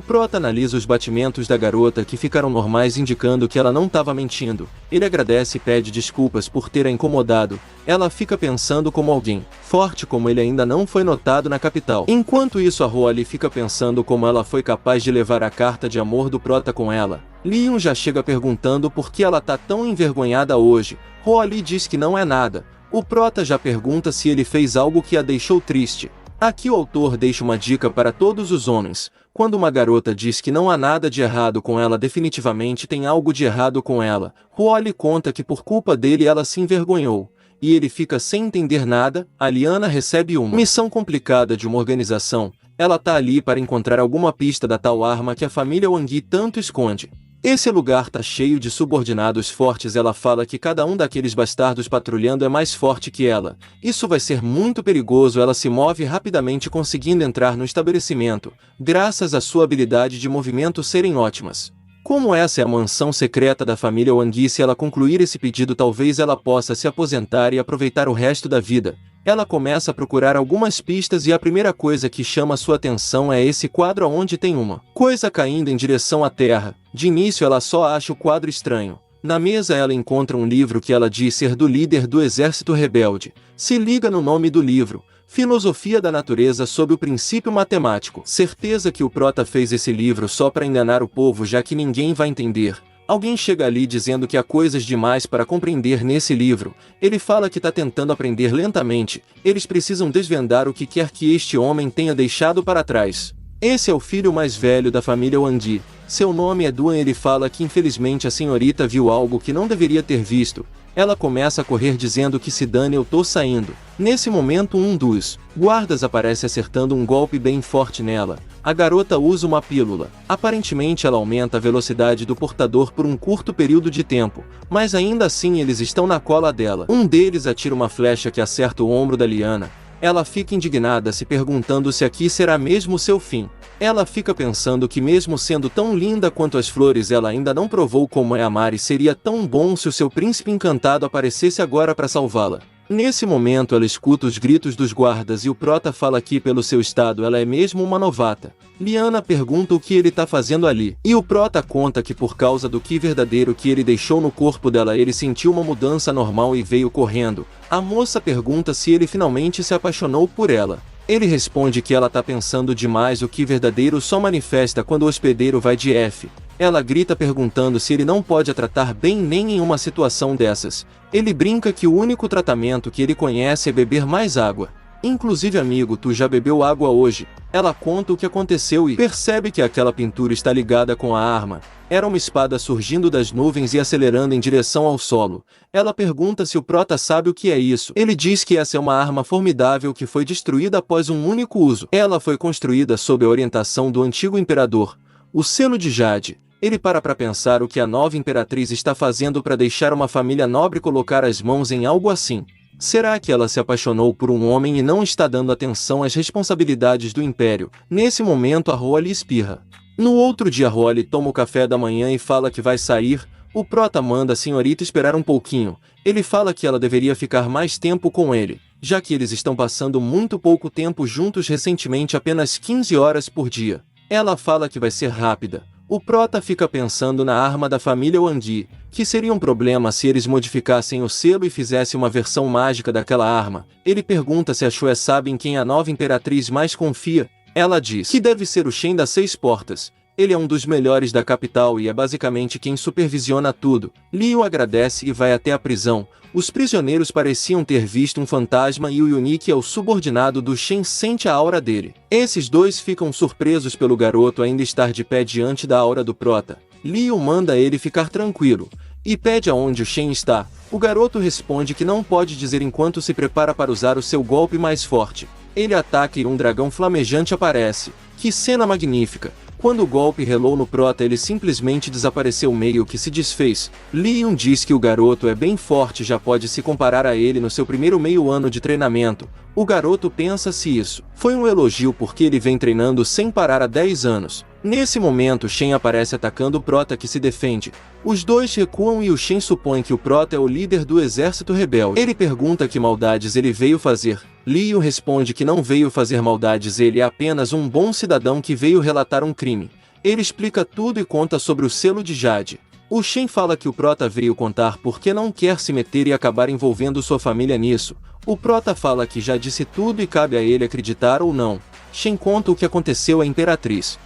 prota analisa os batimentos da garota que ficaram normais, indicando que ela não estava mentindo. Ele agradece e pede desculpas por ter a incomodado. Ela fica pensando como alguém forte como ele ainda não foi notado na capital. Enquanto isso, a Holly fica pensando como ela foi capaz de levar a carta de amor do prota com ela. Leon já chega perguntando por que ela tá tão envergonhada hoje. Holly diz que não é nada. O prota já pergunta se ele fez algo que a deixou triste. Aqui o autor deixa uma dica para todos os homens. Quando uma garota diz que não há nada de errado com ela, definitivamente tem algo de errado com ela. Holly conta que por culpa dele ela se envergonhou. E ele fica sem entender nada. A Liana recebe uma missão complicada de uma organização. Ela tá ali para encontrar alguma pista da tal arma que a família Wang tanto esconde. Esse lugar tá cheio de subordinados fortes. Ela fala que cada um daqueles bastardos patrulhando é mais forte que ela. Isso vai ser muito perigoso. Ela se move rapidamente, conseguindo entrar no estabelecimento, graças à sua habilidade de movimento serem ótimas. Como essa é a mansão secreta da família Wang, se ela concluir esse pedido, talvez ela possa se aposentar e aproveitar o resto da vida. Ela começa a procurar algumas pistas e a primeira coisa que chama sua atenção é esse quadro onde tem uma coisa caindo em direção à terra. De início ela só acha o quadro estranho. Na mesa ela encontra um livro que ela diz ser do líder do exército rebelde. Se liga no nome do livro: Filosofia da Natureza sob o Princípio Matemático. Certeza que o prota fez esse livro só para enganar o povo, já que ninguém vai entender. Alguém chega ali dizendo que há coisas demais para compreender nesse livro. Ele fala que está tentando aprender lentamente. Eles precisam desvendar o que quer que este homem tenha deixado para trás. Esse é o filho mais velho da família Wang. Seu nome é Duan. Ele fala que infelizmente a senhorita viu algo que não deveria ter visto. Ela começa a correr dizendo que se dane, eu tô saindo. Nesse momento um dos guardas aparece acertando um golpe bem forte nela. A garota usa uma pílula. Aparentemente ela aumenta a velocidade do portador por um curto período de tempo, mas ainda assim eles estão na cola dela. Um deles atira uma flecha que acerta o ombro da Liana. Ela fica indignada, se perguntando se aqui será mesmo seu fim. Ela fica pensando que mesmo sendo tão linda quanto as flores, ela ainda não provou como é amar, e seria tão bom se o seu príncipe encantado aparecesse agora para salvá-la. Nesse momento ela escuta os gritos dos guardas e o prota fala que pelo seu estado ela é mesmo uma novata. Liana pergunta o que ele tá fazendo ali, e o prota conta que por causa do que verdadeiro que ele deixou no corpo dela, ele sentiu uma mudança normal e veio correndo. A moça pergunta se ele finalmente se apaixonou por ela. Ele responde que ela tá pensando demais, o que verdadeiro só manifesta quando o hospedeiro vai de F. Ela grita perguntando se ele não pode a tratar bem nem em uma situação dessas. Ele brinca que o único tratamento que ele conhece é beber mais água. Inclusive, amigo, tu já bebeu água hoje? Ela conta o que aconteceu e percebe que aquela pintura está ligada com a arma. Era uma espada surgindo das nuvens e acelerando em direção ao solo. Ela pergunta se o prota sabe o que é isso. Ele diz que essa é uma arma formidável que foi destruída após um único uso. Ela foi construída sob a orientação do antigo imperador, o Selo de Jade. Ele para pensar o que a nova imperatriz está fazendo para deixar uma família nobre colocar as mãos em algo assim. Será que ela se apaixonou por um homem e não está dando atenção às responsabilidades do império? Nesse momento a Holly espirra. No outro dia Holly toma o café da manhã e fala que vai sair. O prota manda a senhorita esperar um pouquinho. Ele fala que ela deveria ficar mais tempo com ele, já que eles estão passando muito pouco tempo juntos recentemente, apenas 15 horas por dia. Ela fala que vai ser rápida. O prota fica pensando na arma da família Wang, que seria um problema se eles modificassem o selo e fizessem uma versão mágica daquela arma. Ele pergunta se a Shue sabe em quem a nova imperatriz mais confia. Ela diz que deve ser o Shen das 6 Portas. Ele é um dos melhores da capital e é basicamente quem supervisiona tudo. Liu agradece e vai até a prisão. Os prisioneiros pareciam ter visto um fantasma e o Yuni, que é o subordinado do Shen, sente a aura dele. Esses dois ficam surpresos pelo garoto ainda estar de pé diante da aura do prota. Liu manda ele ficar tranquilo e pede aonde o Shen está. O garoto responde que não pode dizer enquanto se prepara para usar o seu golpe mais forte. Ele ataca e um dragão flamejante aparece. Que cena magnífica! Quando o golpe relou no prota, ele simplesmente desapareceu, meio que se desfez. Leon diz que o garoto é bem forte, já pode se comparar a ele no seu primeiro meio ano de treinamento. O garoto pensa se isso foi um elogio porque ele vem treinando sem parar há 10 anos. Nesse momento, Shen aparece atacando o prota, que se defende. Os dois recuam e o Shen supõe que o prota é o líder do exército rebelde. Ele pergunta que maldades ele veio fazer. Liu responde que não veio fazer maldades, ele é apenas um bom cidadão que veio relatar um crime. Ele explica tudo e conta sobre o selo de Jade. O Shen fala que o Prota veio contar porque não quer se meter e acabar envolvendo sua família nisso. O Prota fala que já disse tudo e cabe a ele acreditar ou não. Shen conta o que aconteceu à Imperatriz.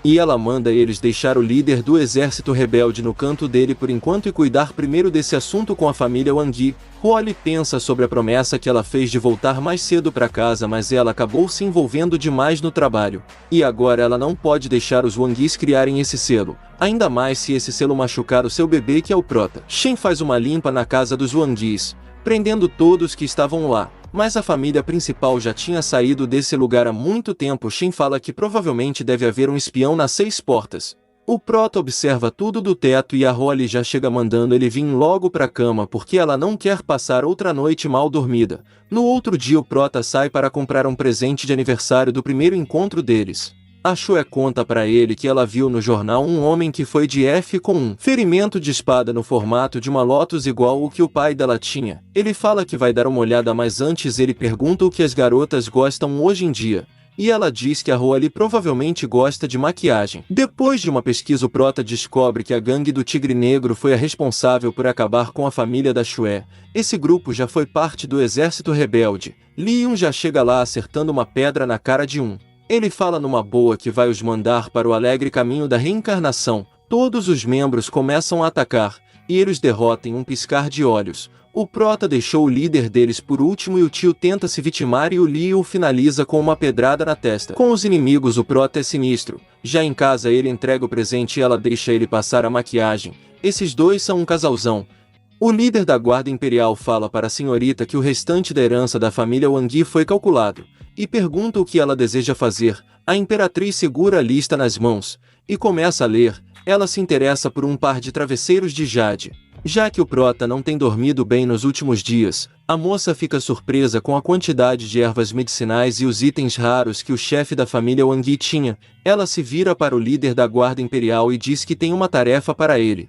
E ela manda eles deixar o líder do exército rebelde no canto dele por enquanto e cuidar primeiro desse assunto com a família Wang Yi. Holly pensa sobre a promessa que ela fez de voltar mais cedo para casa, mas ela acabou se envolvendo demais no trabalho. E agora ela não pode deixar os Wang Yis criarem esse selo, ainda mais se esse selo machucar o seu bebê que é o Prota. Shen faz uma limpa na casa dos Wang Yis, prendendo todos que estavam lá. Mas a família principal já tinha saído desse lugar há muito tempo. Shen fala que provavelmente deve haver um espião nas 6 portas. O Prota observa tudo do teto e a Holly já chega mandando ele vir logo pra cama porque ela não quer passar outra noite mal dormida. No outro dia o Prota sai para comprar um presente de aniversário do primeiro encontro deles. A Chue conta para ele que ela viu no jornal um homem que foi de F com um ferimento de espada no formato de uma Lotus igual o que o pai dela tinha. Ele fala que vai dar uma olhada, mas antes ele pergunta o que as garotas gostam hoje em dia. E ela diz que a Holly provavelmente gosta de maquiagem. Depois de uma pesquisa o Prota descobre que a gangue do Tigre Negro foi a responsável por acabar com a família da Chue. Esse grupo já foi parte do exército rebelde. Leon já chega lá acertando uma pedra na cara de um. Ele fala numa boa que vai os mandar para o alegre caminho da reencarnação. Todos os membros começam a atacar, e eles derrotam em um piscar de olhos. O Prota deixou o líder deles por último e o tio tenta se vitimar e o Leo finaliza com uma pedrada na testa. Com os inimigos o Prota é sinistro. Já em casa ele entrega o presente e ela deixa ele passar a maquiagem. Esses dois são um casalzão. O líder da guarda imperial fala para a senhorita que o restante da herança da família Wang Yi foi calculado, e pergunta o que ela deseja fazer. A Imperatriz segura a lista nas mãos, e começa a ler. Ela se interessa por um par de travesseiros de Jade. Já que o Prota não tem dormido bem nos últimos dias, a moça fica surpresa com a quantidade de ervas medicinais e os itens raros que o chefe da família Wang Yi tinha. Ela se vira para o líder da guarda imperial e diz que tem uma tarefa para ele.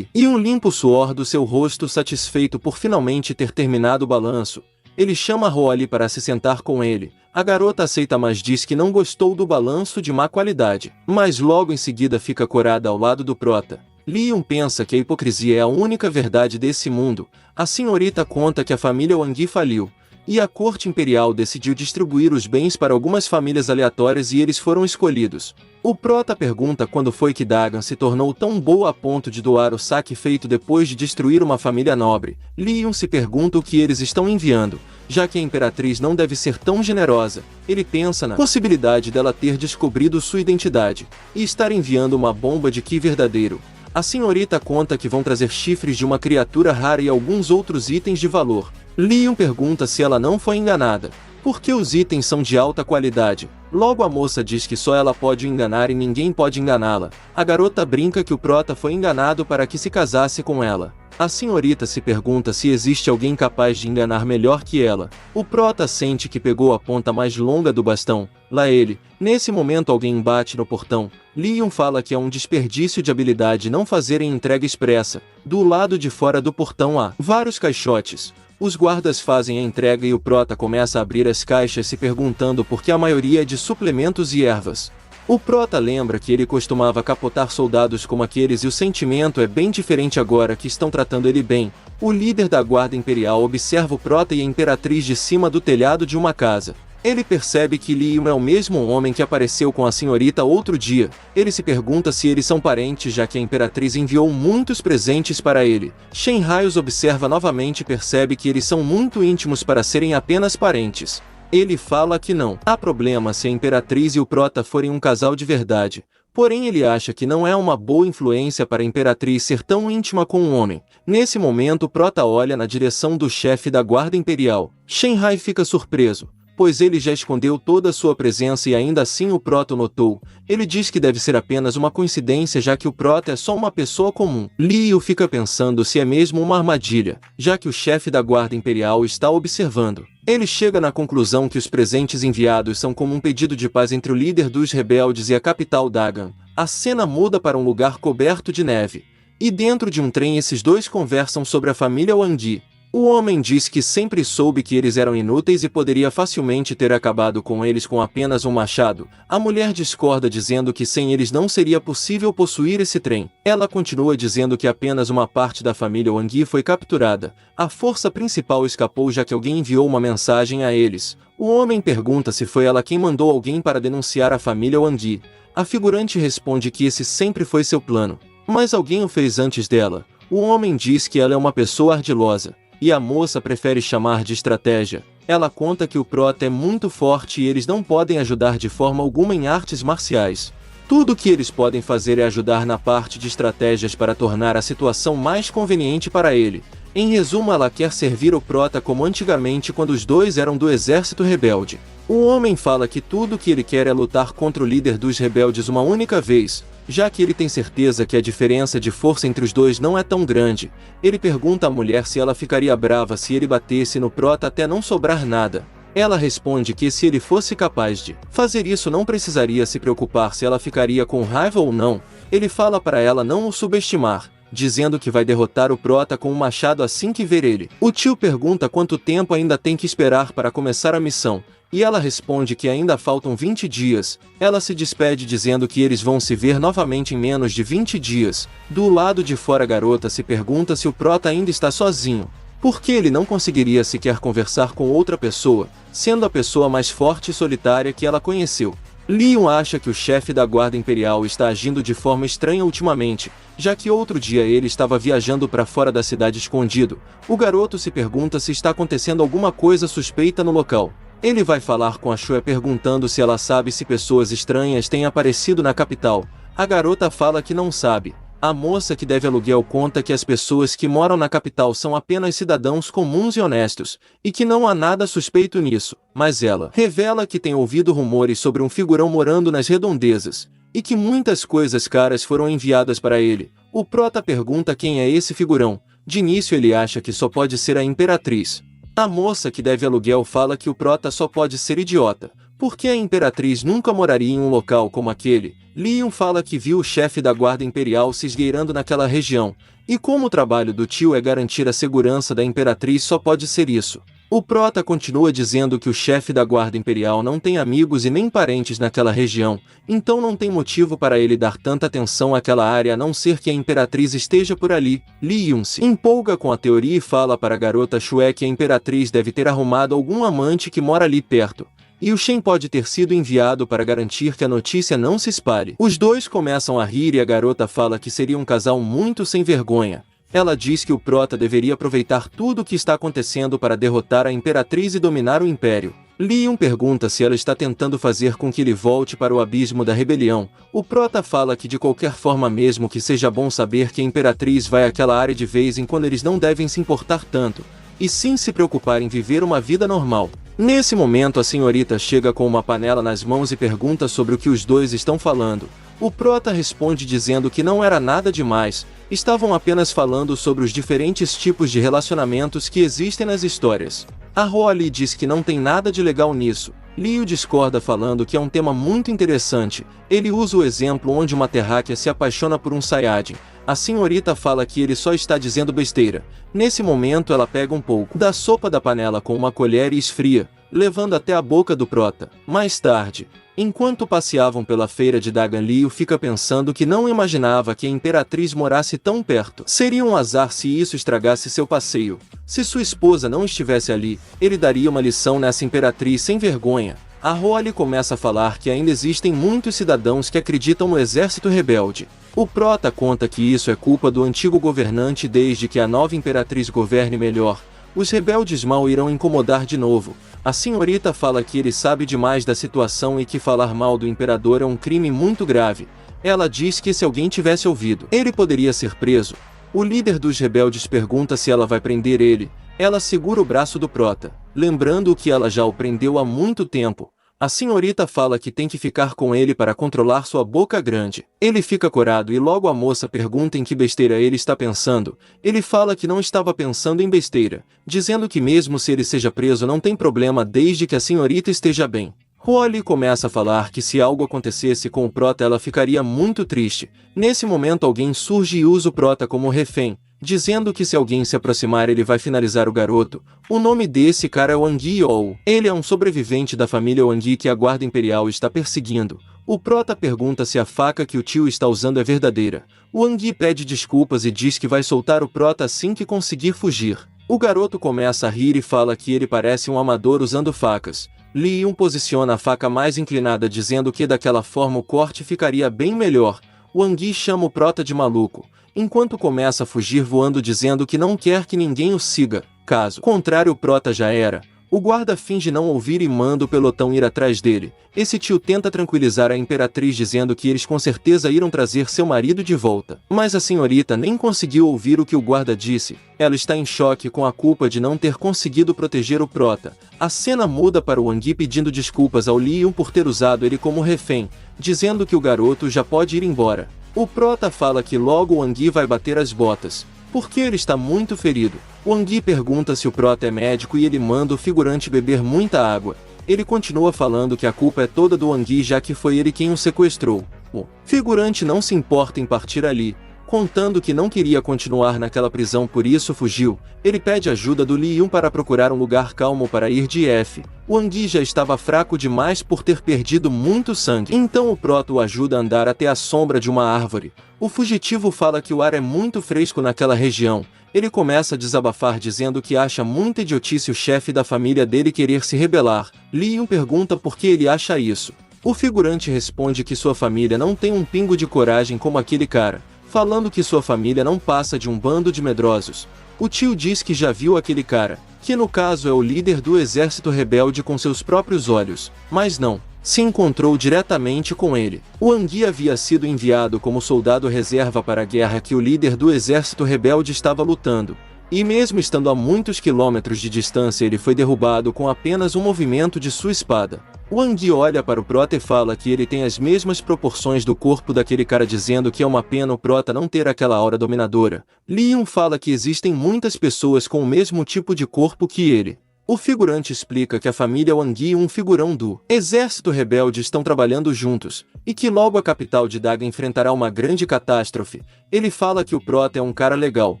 E um limpo suor do seu rosto satisfeito por finalmente ter terminado o balanço. Ele chama Holly para se sentar com ele. A garota aceita, mas diz que não gostou do balanço de má qualidade. Mas logo em seguida fica corada ao lado do Prota. Leon pensa que a hipocrisia é a única verdade desse mundo. A senhorita conta que a família Wang Yi faliu, e a corte imperial decidiu distribuir os bens para algumas famílias aleatórias e eles foram escolhidos. O Prota pergunta quando foi que Dagan se tornou tão boa a ponto de doar o saque feito depois de destruir uma família nobre. Leon se pergunta o que eles estão enviando, já que a Imperatriz não deve ser tão generosa. Ele pensa na possibilidade dela ter descobrido sua identidade, e estar enviando uma bomba de Ki verdadeiro. A senhorita conta que vão trazer chifres de uma criatura rara e alguns outros itens de valor. Leon pergunta se ela não foi enganada, porque os itens são de alta qualidade. Logo a moça diz que só ela pode o enganar e ninguém pode enganá-la. A garota brinca que o Prota foi enganado para que se casasse com ela. A senhorita se pergunta se existe alguém capaz de enganar melhor que ela. O Prota sente que pegou a ponta mais longa do bastão. Lá ele. Nesse momento alguém bate no portão. Leon fala que é um desperdício de habilidade não fazerem entrega expressa. Do lado de fora do portão há vários caixotes. Os guardas fazem a entrega e o Prota começa a abrir as caixas se perguntando por que a maioria é de suplementos e ervas. O Prota lembra que ele costumava capotar soldados como aqueles e o sentimento é bem diferente agora que estão tratando ele bem. O líder da guarda imperial observa o Prota e a Imperatriz de cima do telhado de uma casa. Ele percebe que Leon é o mesmo homem que apareceu com a senhorita outro dia. Ele se pergunta se eles são parentes, já que a Imperatriz enviou muitos presentes para ele. Shen Raios observa novamente e percebe que eles são muito íntimos para serem apenas parentes. Ele fala que não há problema se a Imperatriz e o Prota forem um casal de verdade. Porém ele acha que não é uma boa influência para a Imperatriz ser tão íntima com um homem. Nesse momento o Prota olha na direção do chefe da guarda imperial. Shenhai fica surpreso, pois ele já escondeu toda a sua presença e ainda assim o Prota o notou. Ele diz que deve ser apenas uma coincidência, já que o Prota é só uma pessoa comum. Leo fica pensando se é mesmo uma armadilha, já que o chefe da guarda imperial está observando. Ele chega na conclusão que os presentes enviados são como um pedido de paz entre o líder dos rebeldes e a capital Dagan. A cena muda para um lugar coberto de neve. E dentro de um trem esses dois conversam sobre a família Wang Yi. O homem diz que sempre soube que eles eram inúteis e poderia facilmente ter acabado com eles com apenas um machado. A mulher discorda dizendo que sem eles não seria possível possuir esse trem. Ela continua dizendo que apenas uma parte da família Wang foi capturada. A força principal escapou já que alguém enviou uma mensagem a eles. O homem pergunta se foi ela quem mandou alguém para denunciar a família Wang. A figurante responde que esse sempre foi seu plano, mas alguém o fez antes dela. O homem diz que ela é uma pessoa ardilosa, e a moça prefere chamar de estratégia. Ela conta que o prota é muito forte e eles não podem ajudar de forma alguma em artes marciais. Tudo o que eles podem fazer é ajudar na parte de estratégias para tornar a situação mais conveniente para ele. Em resumo, ela quer servir o prota como antigamente quando os dois eram do exército rebelde. O homem fala que tudo o que ele quer é lutar contra o líder dos rebeldes uma única vez, já que ele tem certeza que a diferença de força entre os dois não é tão grande. Ele pergunta à mulher se ela ficaria brava se ele batesse no prota até não sobrar nada. Ela responde que se ele fosse capaz de fazer isso não precisaria se preocupar se ela ficaria com raiva ou não. Ele fala para ela não o subestimar, dizendo que vai derrotar o prota com um machado assim que ver ele. O tio pergunta quanto tempo ainda tem que esperar para começar a missão, e ela responde que ainda faltam 20 dias. Ela se despede dizendo que eles vão se ver novamente em menos de 20 dias. Do lado de fora, a garota se pergunta se o prota ainda está sozinho, porque ele não conseguiria sequer conversar com outra pessoa, sendo a pessoa mais forte e solitária que ela conheceu. Leon acha que o chefe da Guarda Imperial está agindo de forma estranha ultimamente, já que outro dia ele estava viajando para fora da cidade escondido. O garoto se pergunta se está acontecendo alguma coisa suspeita no local. Ele vai falar com a Shue perguntando se ela sabe se pessoas estranhas têm aparecido na capital. A garota fala que não sabe. A moça que deve aluguel conta que as pessoas que moram na capital são apenas cidadãos comuns e honestos, e que não há nada suspeito nisso, mas ela revela que tem ouvido rumores sobre um figurão morando nas redondezas, e que muitas coisas caras foram enviadas para ele. O prota pergunta quem é esse figurão. De início ele acha que só pode ser a Imperatriz. A moça que deve aluguel fala que o prota só pode ser idiota, porque a Imperatriz nunca moraria em um local como aquele. Leon fala que viu o chefe da Guarda Imperial se esgueirando naquela região, e como o trabalho do tio é garantir a segurança da Imperatriz, só pode ser isso. O prota continua dizendo que o chefe da Guarda Imperial não tem amigos e nem parentes naquela região, então não tem motivo para ele dar tanta atenção àquela área a não ser que a Imperatriz esteja por ali. Leon se empolga com a teoria e fala para a garota Shue que a Imperatriz deve ter arrumado algum amante que mora ali perto, e o Shen pode ter sido enviado para garantir que a notícia não se espalhe. Os dois começam a rir e a garota fala que seria um casal muito sem vergonha. Ela diz que o prota deveria aproveitar tudo o que está acontecendo para derrotar a Imperatriz e dominar o Império. Leon pergunta se ela está tentando fazer com que ele volte para o abismo da rebelião. O prota fala que de qualquer forma, mesmo que seja bom saber que a Imperatriz vai àquela área de vez em quando, eles não devem se importar tanto, e sim se preocupar em viver uma vida normal. Nesse momento a senhorita chega com uma panela nas mãos e pergunta sobre o que os dois estão falando. O prota responde dizendo que não era nada demais, estavam apenas falando sobre os diferentes tipos de relacionamentos que existem nas histórias. A Holly diz que não tem nada de legal nisso. Leo discorda falando que é um tema muito interessante. Ele usa o exemplo onde uma terráquea se apaixona por um Saiyajin. A senhorita fala que ele só está dizendo besteira. Nesse momento ela pega um pouco da sopa da panela com uma colher e esfria, levando até a boca do prota. Mais tarde, enquanto passeavam pela feira de Dagan, Leo fica pensando que não imaginava que a Imperatriz morasse tão perto. Seria um azar se isso estragasse seu passeio. Se sua esposa não estivesse ali, ele daria uma lição nessa Imperatriz sem vergonha. A Holly começa a falar que ainda existem muitos cidadãos que acreditam no exército rebelde. O prota conta que isso é culpa do antigo governante. Desde que a nova Imperatriz governe melhor, os rebeldes mal irão incomodar de novo. A senhorita fala que ele sabe demais da situação e que falar mal do imperador é um crime muito grave. Ela diz que se alguém tivesse ouvido, ele poderia ser preso. O líder dos rebeldes pergunta se ela vai prender ele. Ela segura o braço do prota, lembrando que ela já o prendeu há muito tempo. A senhorita fala que tem que ficar com ele para controlar sua boca grande. Ele fica corado e logo a moça pergunta em que besteira ele está pensando. Ele fala que não estava pensando em besteira, dizendo que mesmo se ele seja preso não tem problema desde que a senhorita esteja bem. Holly começa a falar que se algo acontecesse com o prota ela ficaria muito triste. Nesse momento alguém surge e usa o prota como refém, dizendo que se alguém se aproximar ele vai finalizar o garoto. O nome desse cara é Wang Yao. Ele é um sobrevivente da família Wang que a guarda imperial está perseguindo. O prota pergunta se a faca que o tio está usando é verdadeira. Wang pede desculpas e diz que vai soltar o prota assim que conseguir fugir. O garoto começa a rir e fala que ele parece um amador usando facas. Li Yun posiciona a faca mais inclinada dizendo que daquela forma o corte ficaria bem melhor. Wang chama o prota de maluco, enquanto começa a fugir voando dizendo que não quer que ninguém o siga. Caso contrário o prota já era. O guarda finge não ouvir e manda o pelotão ir atrás dele. Esse tio tenta tranquilizar a imperatriz dizendo que eles com certeza irão trazer seu marido de volta. Mas a senhorita nem conseguiu ouvir o que o guarda disse. Ela está em choque com a culpa de não ter conseguido proteger o prota. A cena muda para o Wang pedindo desculpas ao Li Yun por ter usado ele como refém, dizendo que o garoto já pode ir embora. O prota fala que logo o Wang vai bater as botas, porque ele está muito ferido. Wang pergunta se o prota é médico e ele manda o figurante beber muita água. Ele continua falando que a culpa é toda do Wang já que foi ele quem o sequestrou. O figurante não se importa em partir ali, contando que não queria continuar naquela prisão por isso fugiu. Ele pede ajuda do Li Yun para procurar um lugar calmo para ir de F. Wang já estava fraco demais por ter perdido muito sangue. Então o prota o ajuda a andar até a sombra de uma árvore. O fugitivo fala que o ar é muito fresco naquela região. Ele começa a desabafar dizendo que acha muita idiotice o chefe da família dele querer se rebelar. Li Yun pergunta por que ele acha isso. O figurante responde que sua família não tem um pingo de coragem como aquele cara, falando que sua família não passa de um bando de medrosos. O tio diz que já viu aquele cara, que no caso é o líder do exército rebelde com seus próprios olhos, mas não se encontrou diretamente com ele. O Wang havia sido enviado como soldado reserva para a guerra que o líder do exército rebelde estava lutando, e mesmo estando a muitos quilômetros de distância ele foi derrubado com apenas um movimento de sua espada. Wang olha para o prota e fala que ele tem as mesmas proporções do corpo daquele cara dizendo que é uma pena o prota não ter aquela aura dominadora. Li Yun fala que existem muitas pessoas com o mesmo tipo de corpo que ele. O figurante explica que a família Wang e um figurão do exército rebelde estão trabalhando juntos, e que logo a capital de Daga enfrentará uma grande catástrofe. Ele fala que o prota é um cara legal,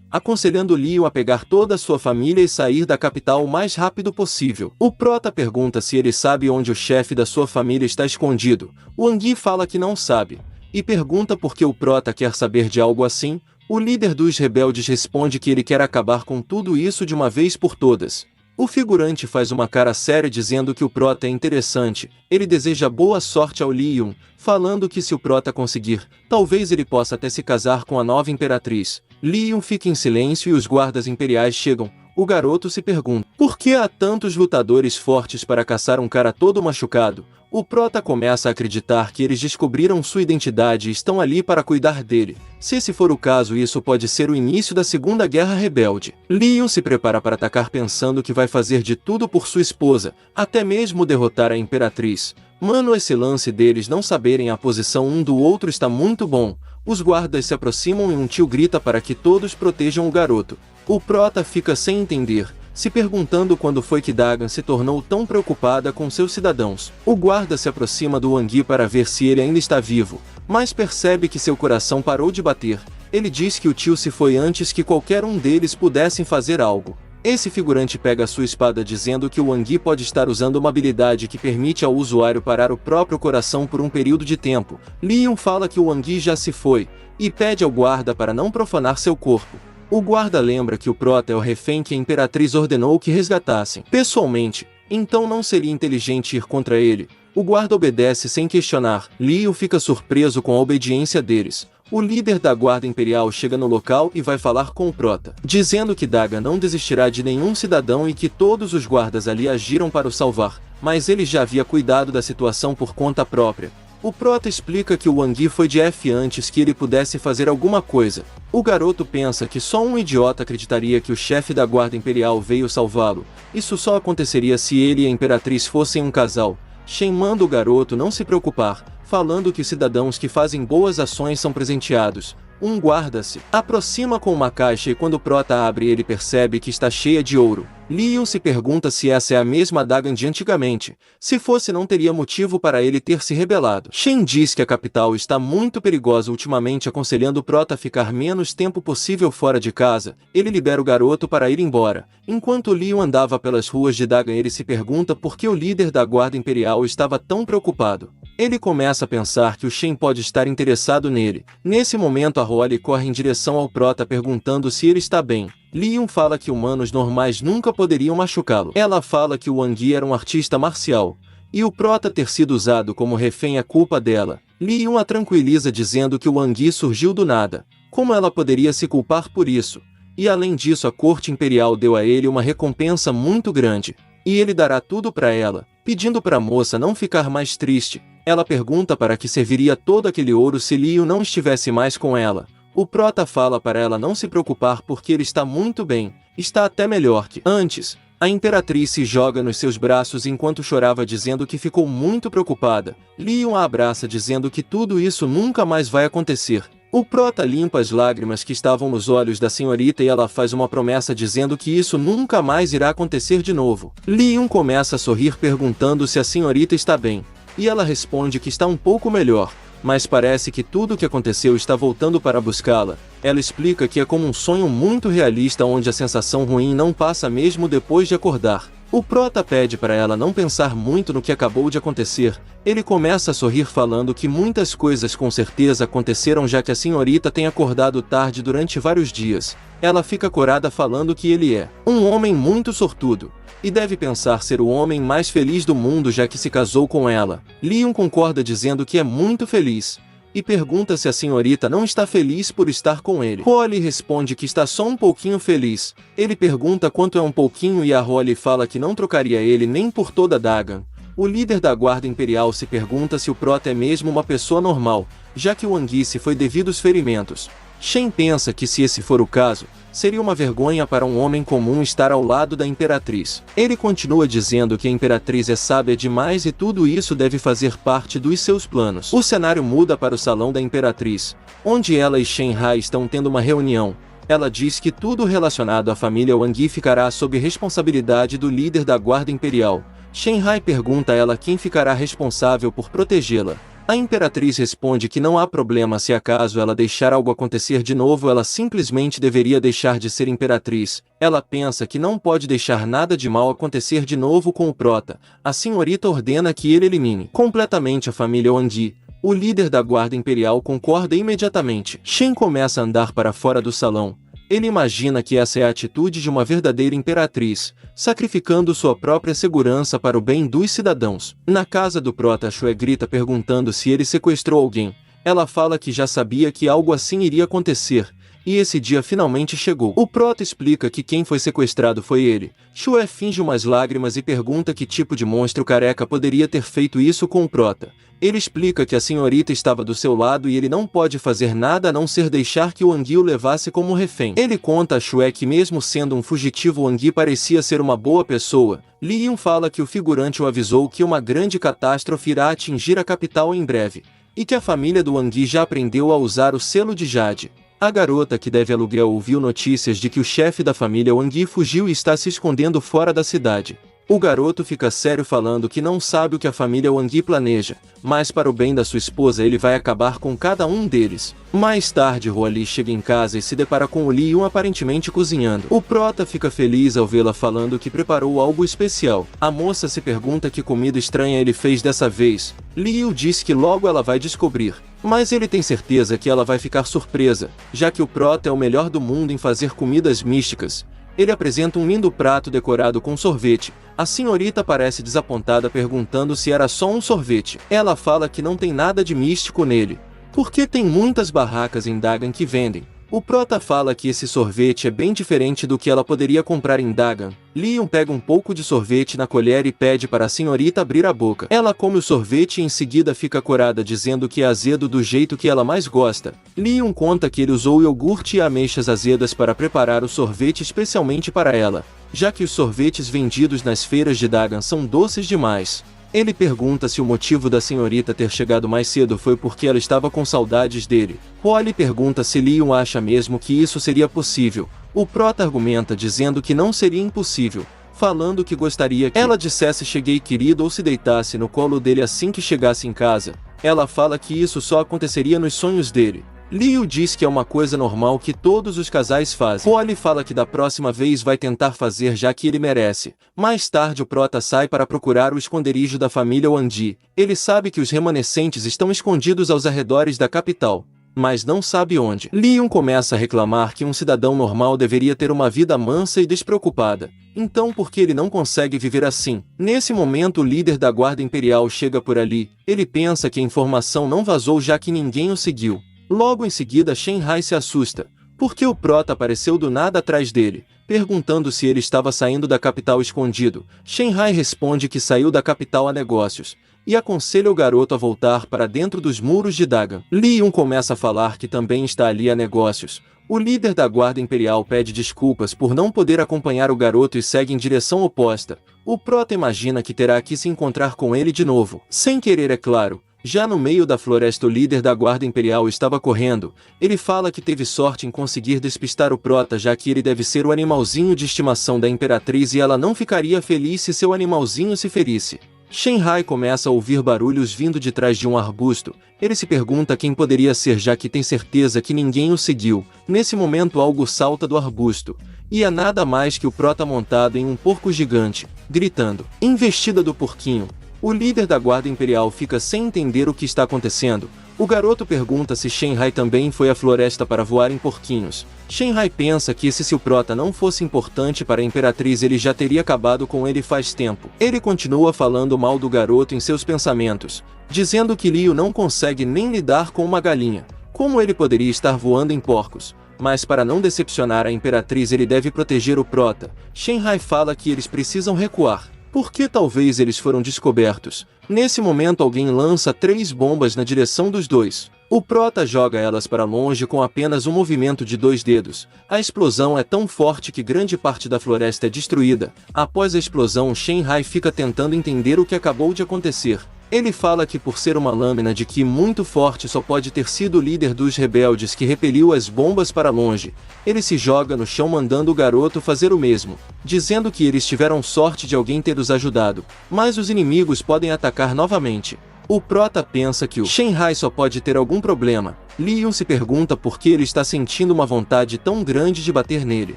aconselhando Li Yun a pegar toda a sua família e sair da capital o mais rápido possível. O prota pergunta se ele sabe onde o chefe da sua família está escondido. Wang fala que não sabe, e pergunta por que o prota quer saber de algo assim. O líder dos rebeldes responde que ele quer acabar com tudo isso de uma vez por todas. O figurante faz uma cara séria dizendo que o prota é interessante. Ele deseja boa sorte ao Li Yun, falando que se o prota conseguir, talvez ele possa até se casar com a nova imperatriz. Li Yun fica em silêncio e os guardas imperiais chegam. O garoto se pergunta, por que há tantos lutadores fortes para caçar um cara todo machucado? O prota começa a acreditar que eles descobriram sua identidade e estão ali para cuidar dele. Se esse for o caso, isso pode ser o início da Segunda Guerra Rebelde. Li Yun se prepara para atacar pensando que vai fazer de tudo por sua esposa, até mesmo derrotar a imperatriz. Mano, esse lance deles não saberem a posição um do outro está muito bom. Os guardas se aproximam e um tio grita para que todos protejam o garoto. O prota fica sem entender, se perguntando quando foi que Dagan se tornou tão preocupada com seus cidadãos. O guarda se aproxima do Wang para ver se ele ainda está vivo, mas percebe que seu coração parou de bater. Ele diz que o tio se foi antes que qualquer um deles pudessem fazer algo. Esse figurante pega sua espada dizendo que o Wang pode estar usando uma habilidade que permite ao usuário parar o próprio coração por um período de tempo. Li Yun fala que o Wang já se foi, e pede ao guarda para não profanar seu corpo. O guarda lembra que o prota é o refém que a imperatriz ordenou que resgatassem pessoalmente, então não seria inteligente ir contra ele. O guarda obedece sem questionar. Li Yun fica surpreso com a obediência deles. O líder da guarda imperial chega no local e vai falar com o prota, dizendo que Daga não desistirá de nenhum cidadão e que todos os guardas ali agiram para o salvar, mas ele já havia cuidado da situação por conta própria. O prota explica que o Wang foi de F antes que ele pudesse fazer alguma coisa. O garoto pensa que só um idiota acreditaria que o chefe da guarda imperial veio salvá-lo. Isso só aconteceria se ele e a imperatriz fossem um casal. Shen manda o garoto não se preocupar, falando que os cidadãos que fazem boas ações são presenteados. Um guarda se aproxima com uma caixa e quando o prota abre ele percebe que está cheia de ouro. Leon se pergunta se essa é a mesma adaga de antigamente. Se fosse, não teria motivo para ele ter se rebelado. Shen diz que a capital está muito perigosa ultimamente, aconselhando o prota a ficar menos tempo possível fora de casa. Ele libera o garoto para ir embora. Enquanto Leon andava pelas ruas de Dagan, ele se pergunta por que o líder da guarda imperial estava tão preocupado. Ele começa a pensar que o Shen pode estar interessado nele. Nesse momento, a Holly corre em direção ao prota perguntando se ele está bem. Leon fala que humanos normais nunca poderiam machucá-lo. Ela fala que o Wang Yi era um artista marcial, e o prota ter sido usado como refém é culpa dela. Leon a tranquiliza dizendo que o Wang Yi surgiu do nada. Como ela poderia se culpar por isso? E além disso, a corte imperial deu a ele uma recompensa muito grande. E ele dará tudo para ela, pedindo para a moça não ficar mais triste. Ela pergunta para que serviria todo aquele ouro se Leon não estivesse mais com ela. O prota fala para ela não se preocupar porque ele está muito bem, está até melhor que antes. A imperatriz se joga nos seus braços enquanto chorava, dizendo que ficou muito preocupada. Leon a abraça dizendo que tudo isso nunca mais vai acontecer. O prota limpa as lágrimas que estavam nos olhos da senhorita e ela faz uma promessa dizendo que isso nunca mais irá acontecer de novo. Leon começa a sorrir perguntando se a senhorita está bem. E ela responde que está um pouco melhor, mas parece que tudo o que aconteceu está voltando para buscá-la. Ela explica que é como um sonho muito realista onde a sensação ruim não passa mesmo depois de acordar. O prota pede para ela não pensar muito no que acabou de acontecer. Ele começa a sorrir falando que muitas coisas com certeza aconteceram já que a senhorita tem acordado tarde durante vários dias. Ela fica corada falando que ele é um homem muito sortudo e deve pensar ser o homem mais feliz do mundo já que se casou com ela. Leon concorda dizendo que é muito feliz e pergunta se a senhorita não está feliz por estar com ele. Holly responde que está só um pouquinho feliz. Ele pergunta quanto é um pouquinho e a Holly fala que não trocaria ele nem por toda Dagan. O líder da guarda imperial se pergunta se o prota é mesmo uma pessoa normal, já que o Wang Yi se foi devido aos ferimentos. Shen pensa que se esse for o caso, seria uma vergonha para um homem comum estar ao lado da imperatriz. Ele continua dizendo que a imperatriz é sábia demais e tudo isso deve fazer parte dos seus planos. O cenário muda para o salão da imperatriz, onde ela e Shen Hai estão tendo uma reunião. Ela diz que tudo relacionado à família Wang Yi ficará sob responsabilidade do líder da guarda imperial. Shen Hai pergunta a ela quem ficará responsável por protegê-la. A imperatriz responde que não há problema se acaso ela deixar algo acontecer de novo, ela simplesmente deveria deixar de ser imperatriz. Ela pensa que não pode deixar nada de mal acontecer de novo com o prota. A senhorita ordena que ele elimine completamente a família Wang Yi. O líder da guarda imperial concorda imediatamente. Shen começa a andar para fora do salão. Ele imagina que essa é a atitude de uma verdadeira imperatriz, sacrificando sua própria segurança para o bem dos cidadãos. Na casa do prota, Shue grita perguntando se ele sequestrou alguém. Ela fala que já sabia que algo assim iria acontecer, e esse dia finalmente chegou. O prota explica que quem foi sequestrado foi ele. Shue finge umas lágrimas e pergunta que tipo de monstro careca poderia ter feito isso com o prota. Ele explica que a senhorita estava do seu lado e ele não pode fazer nada a não ser deixar que o Wang Yi o levasse como refém. Ele conta a Shue que mesmo sendo um fugitivo, Wang Yi parecia ser uma boa pessoa. Leon fala que o figurante o avisou que uma grande catástrofe irá atingir a capital em breve, e que a família do Wang Yi já aprendeu a usar o selo de Jade. A garota que deve aluguel ouviu notícias de que o chefe da família Wang Yi fugiu e está se escondendo fora da cidade. O garoto fica sério falando que não sabe o que a família Wang Yi planeja, mas para o bem da sua esposa ele vai acabar com cada um deles. Mais tarde, Holly chega em casa e se depara com o Leon aparentemente cozinhando. O prota fica feliz ao vê-la falando que preparou algo especial. A moça se pergunta que comida estranha ele fez dessa vez. Leon diz que logo ela vai descobrir, mas ele tem certeza que ela vai ficar surpresa, já que o prota é o melhor do mundo em fazer comidas místicas. Ele apresenta um lindo prato decorado com sorvete. A senhorita parece desapontada perguntando se era só um sorvete. Ela fala que não tem nada de místico nele, porque tem muitas barracas em Dagan que vendem. O prota fala que esse sorvete é bem diferente do que ela poderia comprar em Dagan. Leon pega um pouco de sorvete na colher e pede para a senhorita abrir a boca. Ela come o sorvete e em seguida fica corada dizendo que é azedo do jeito que ela mais gosta. Leon conta que ele usou iogurte e ameixas azedas para preparar o sorvete especialmente para ela, já que os sorvetes vendidos nas feiras de Dagan são doces demais. Ele pergunta se o motivo da senhorita ter chegado mais cedo foi porque ela estava com saudades dele. Polly pergunta se Leon acha mesmo que isso seria possível. O prota argumenta dizendo que não seria impossível, falando que gostaria que ela dissesse cheguei querido ou se deitasse no colo dele assim que chegasse em casa. Ela fala que isso só aconteceria nos sonhos dele. Leo diz que é uma coisa normal que todos os casais fazem. Polly fala que da próxima vez vai tentar fazer já que ele merece. Mais tarde o prota sai para procurar o esconderijo da família Wandi. Ele sabe que os remanescentes estão escondidos aos arredores da capital, mas não sabe onde. Leon começa a reclamar que um cidadão normal deveria ter uma vida mansa e despreocupada. Então por que ele não consegue viver assim? Nesse momento o líder da guarda imperial chega por ali. Ele pensa que a informação não vazou já que ninguém o seguiu. Logo em seguida Shenhai se assusta, porque o prota apareceu do nada atrás dele, perguntando se ele estava saindo da capital escondido. Shenhai responde que saiu da capital a negócios, e aconselha o garoto a voltar para dentro dos muros de Dagan. Leon começa a falar que também está ali a negócios. O líder da guarda imperial pede desculpas por não poder acompanhar o garoto e segue em direção oposta. O prota imagina que terá que se encontrar com ele de novo. Sem querer, é claro. Já no meio da floresta o líder da guarda imperial estava correndo. Ele fala que teve sorte em conseguir despistar o prota já que ele deve ser o animalzinho de estimação da imperatriz e ela não ficaria feliz se seu animalzinho se ferisse. Shenhai começa a ouvir barulhos vindo de trás de um arbusto. Ele se pergunta quem poderia ser já que tem certeza que ninguém o seguiu. Nesse momento algo salta do arbusto. E é nada mais que o prota montado em um porco gigante, gritando, investida do porquinho. O líder da guarda imperial fica sem entender o que está acontecendo. O garoto pergunta se Shenhai também foi à floresta para voar em porquinhos. Shenhai pensa que se o prota não fosse importante para a imperatriz ele já teria acabado com ele faz tempo. Ele continua falando mal do garoto em seus pensamentos, dizendo que Leo não consegue nem lidar com uma galinha. Como ele poderia estar voando em porcos? Mas para não decepcionar a imperatriz ele deve proteger o prota. Shenhai fala que eles precisam recuar, porque talvez eles foram descobertos. Nesse momento alguém lança 3 bombas na direção dos dois. O prota joga elas para longe com apenas um movimento de 2 dedos. A explosão é tão forte que grande parte da floresta é destruída. Após a explosão, Shenhai fica tentando entender o que acabou de acontecer. Ele fala que por ser uma lâmina de ki muito forte só pode ter sido o líder dos rebeldes que repeliu as bombas para longe. Ele se joga no chão mandando o garoto fazer o mesmo, dizendo que eles tiveram sorte de alguém ter os ajudado, mas os inimigos podem atacar novamente. O prota pensa que o Shenhai só pode ter algum problema. Leon se pergunta por que ele está sentindo uma vontade tão grande de bater nele.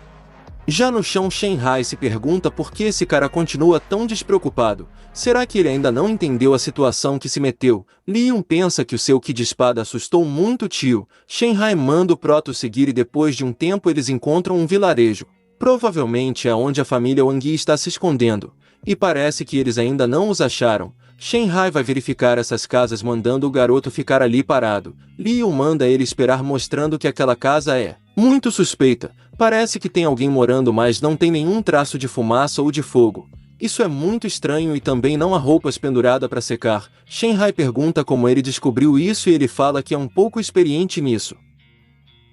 Já no chão Shenhai se pergunta por que esse cara continua tão despreocupado. Será que ele ainda não entendeu a situação que se meteu? Leon pensa que o seu ki de espada assustou muito o tio. Shenhai manda o prota seguir e depois de um tempo eles encontram um vilarejo. Provavelmente é onde a família Wangui está se escondendo. E parece que eles ainda não os acharam. Shenhai vai verificar essas casas mandando o garoto ficar ali parado. Leon manda ele esperar mostrando que aquela casa é muito suspeita. Parece que tem alguém morando mas não tem nenhum traço de fumaça ou de fogo. Isso é muito estranho e também não há roupas penduradas para secar. Shenhai pergunta como ele descobriu isso e ele fala que é um pouco experiente nisso.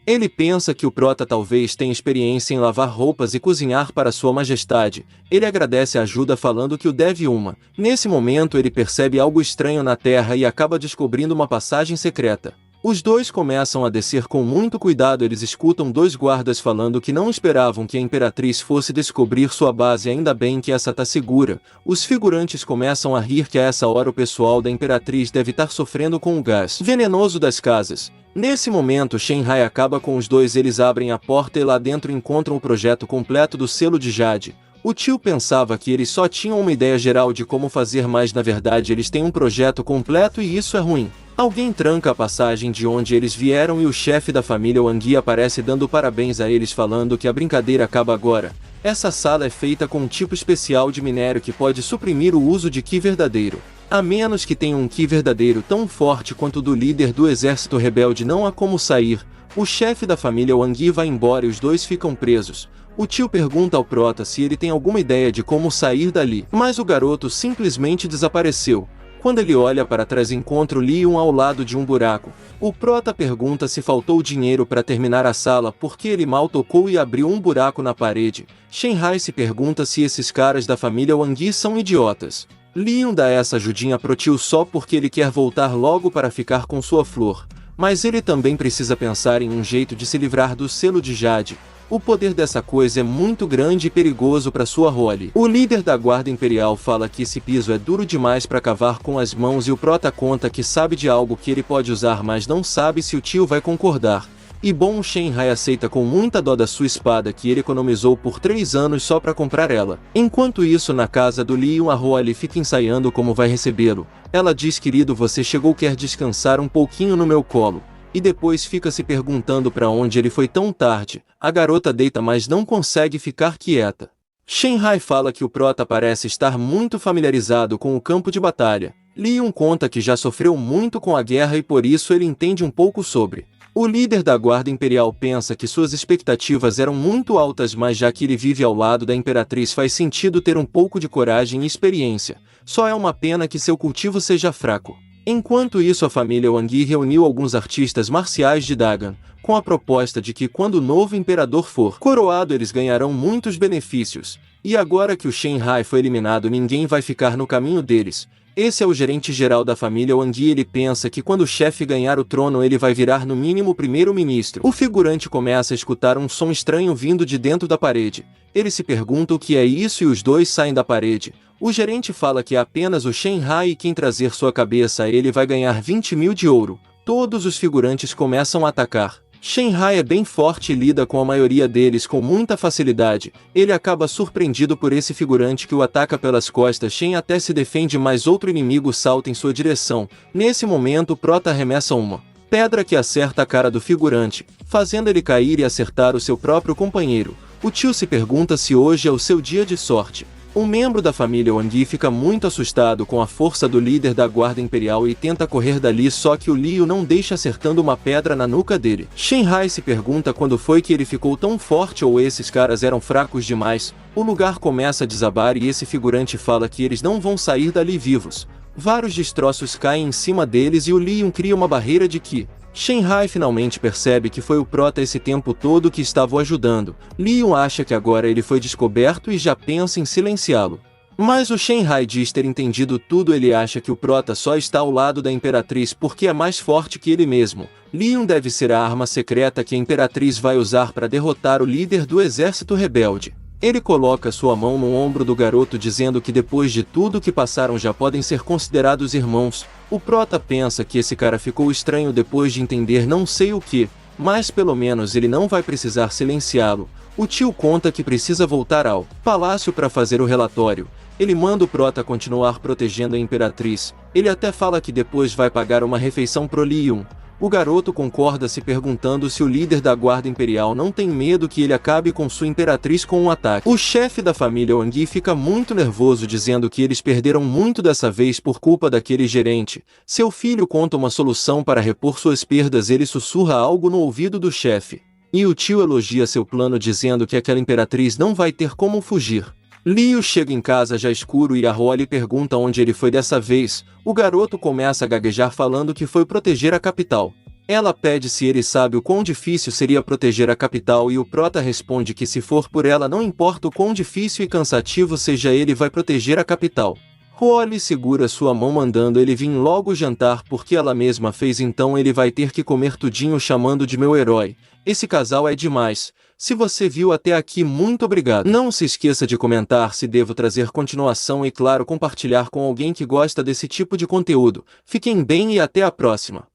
Ele pensa que o prota talvez tenha experiência em lavar roupas e cozinhar para sua majestade. Ele agradece a ajuda falando que o deve uma. Nesse momento ele percebe algo estranho na terra e acaba descobrindo uma passagem secreta. Os dois começam a descer com muito cuidado. Eles escutam 2 guardas falando que não esperavam que a imperatriz fosse descobrir sua base. Ainda bem que essa tá segura. Os figurantes começam a rir que a essa hora o pessoal da imperatriz deve estar sofrendo com o gás venenoso das casas. Nesse momento Shenhai acaba com os dois. Eles abrem a porta e lá dentro encontram o projeto completo do selo de Jade. O tio pensava que eles só tinham uma ideia geral de como fazer, mas na verdade eles têm um projeto completo e isso é ruim. Alguém tranca a passagem de onde eles vieram e o chefe da família Wangui aparece dando parabéns a eles falando que a brincadeira acaba agora. Essa sala é feita com um tipo especial de minério que pode suprimir o uso de ki verdadeiro. A menos que tenha um ki verdadeiro tão forte quanto o do líder do exército rebelde não há como sair. O chefe da família Wangui vai embora e os dois ficam presos. O tio pergunta ao prota se ele tem alguma ideia de como sair dali, mas o garoto simplesmente desapareceu. Quando ele olha para trás encontra o Leon ao lado de um buraco. O prota pergunta se faltou dinheiro para terminar a sala porque ele mal tocou e abriu um buraco na parede. Shenhai se pergunta se esses caras da família Wangui são idiotas. Leon dá essa ajudinha pro tio só porque ele quer voltar logo para ficar com sua flor, mas ele também precisa pensar em um jeito de se livrar do selo de Jade. O poder dessa coisa é muito grande e perigoso para sua Holly. O líder da guarda imperial fala que esse piso é duro demais para cavar com as mãos e o prota conta que sabe de algo que ele pode usar, mas não sabe se o tio vai concordar. E bom, o Shenhai aceita com muita dó da sua espada que ele economizou por 3 anos só para comprar ela. Enquanto isso, na casa do Leon, a Holly fica ensaiando como vai recebê-lo. Ela diz: querido, você chegou, quer descansar um pouquinho no meu colo? E depois fica se perguntando para onde ele foi tão tarde. A garota deita, mas não consegue ficar quieta. Shenhai fala que o prota parece estar muito familiarizado com o campo de batalha. Leon conta que já sofreu muito com a guerra e por isso ele entende um pouco sobre. O líder da guarda imperial pensa que suas expectativas eram muito altas, mas já que ele vive ao lado da imperatriz faz sentido ter um pouco de coragem e experiência. Só é uma pena que seu cultivo seja fraco. Enquanto isso, a família Wang reuniu alguns artistas marciais de Dagan, com a proposta de que quando o novo imperador for coroado eles ganharão muitos benefícios. E agora que o Shenhai foi eliminado, ninguém vai ficar no caminho deles. Esse é o gerente geral da família Wang e ele pensa que quando o chefe ganhar o trono ele vai virar no mínimo o primeiro-ministro. O figurante começa a escutar um som estranho vindo de dentro da parede. Ele se pergunta o que é isso e os dois saem da parede. O gerente fala que é apenas o Shenhai e quem trazer sua cabeça a ele vai ganhar 20 mil de ouro. Todos os figurantes começam a atacar. Shenhai é bem forte e lida com a maioria deles com muita facilidade. Ele acaba surpreendido por esse figurante que o ataca pelas costas. Shen até se defende, mas outro inimigo salta em sua direção. Nesse momento, o prota arremessa uma pedra que acerta a cara do figurante, fazendo ele cair e acertar o seu próprio companheiro. O tio se pergunta se hoje é o seu dia de sorte. Um membro da família Wang fica muito assustado com a força do líder da guarda imperial e tenta correr dali, só que o Liu não deixa, acertando uma pedra na nuca dele. Shenhai se pergunta quando foi que ele ficou tão forte ou esses caras eram fracos demais. O lugar começa a desabar e esse figurante fala que eles não vão sair dali vivos. Vários destroços caem em cima deles e o Liu cria uma barreira de ki. Shenhai finalmente percebe que foi o prota esse tempo todo que estava o ajudando. Leon acha que agora ele foi descoberto e já pensa em silenciá-lo. Mas o Shenhai diz ter entendido tudo. Ele acha que o prota só está ao lado da imperatriz porque é mais forte que ele mesmo. Leon deve ser a arma secreta que a imperatriz vai usar para derrotar o líder do exército rebelde. Ele coloca sua mão no ombro do garoto dizendo que depois de tudo que passaram já podem ser considerados irmãos. O prota pensa que esse cara ficou estranho depois de entender não sei o que, mas pelo menos ele não vai precisar silenciá-lo. O tio conta que precisa voltar ao palácio para fazer o relatório. Ele manda o prota continuar protegendo a imperatriz. Ele até fala que depois vai pagar uma refeição pro Leon. O garoto concorda, se perguntando se o líder da guarda imperial não tem medo que ele acabe com sua imperatriz com um ataque. O chefe da família Wang fica muito nervoso, dizendo que eles perderam muito dessa vez por culpa daquele gerente. Seu filho conta uma solução para repor suas perdas. Ele sussurra algo no ouvido do chefe. E o tio elogia seu plano, dizendo que aquela imperatriz não vai ter como fugir. Liu chega em casa já escuro e a Holly pergunta onde ele foi dessa vez. O garoto começa a gaguejar falando que foi proteger a capital. Ela pede se ele sabe o quão difícil seria proteger a capital e o prota responde que se for por ela não importa o quão difícil e cansativo seja, ele vai proteger a capital. Holly segura sua mão mandando ele vir logo jantar porque ela mesma fez, então ele vai ter que comer tudinho, chamando de meu herói. Esse casal é demais. Se você viu até aqui, muito obrigado. Não se esqueça de comentar se devo trazer continuação e, claro, compartilhar com alguém que gosta desse tipo de conteúdo. Fiquem bem e até a próxima.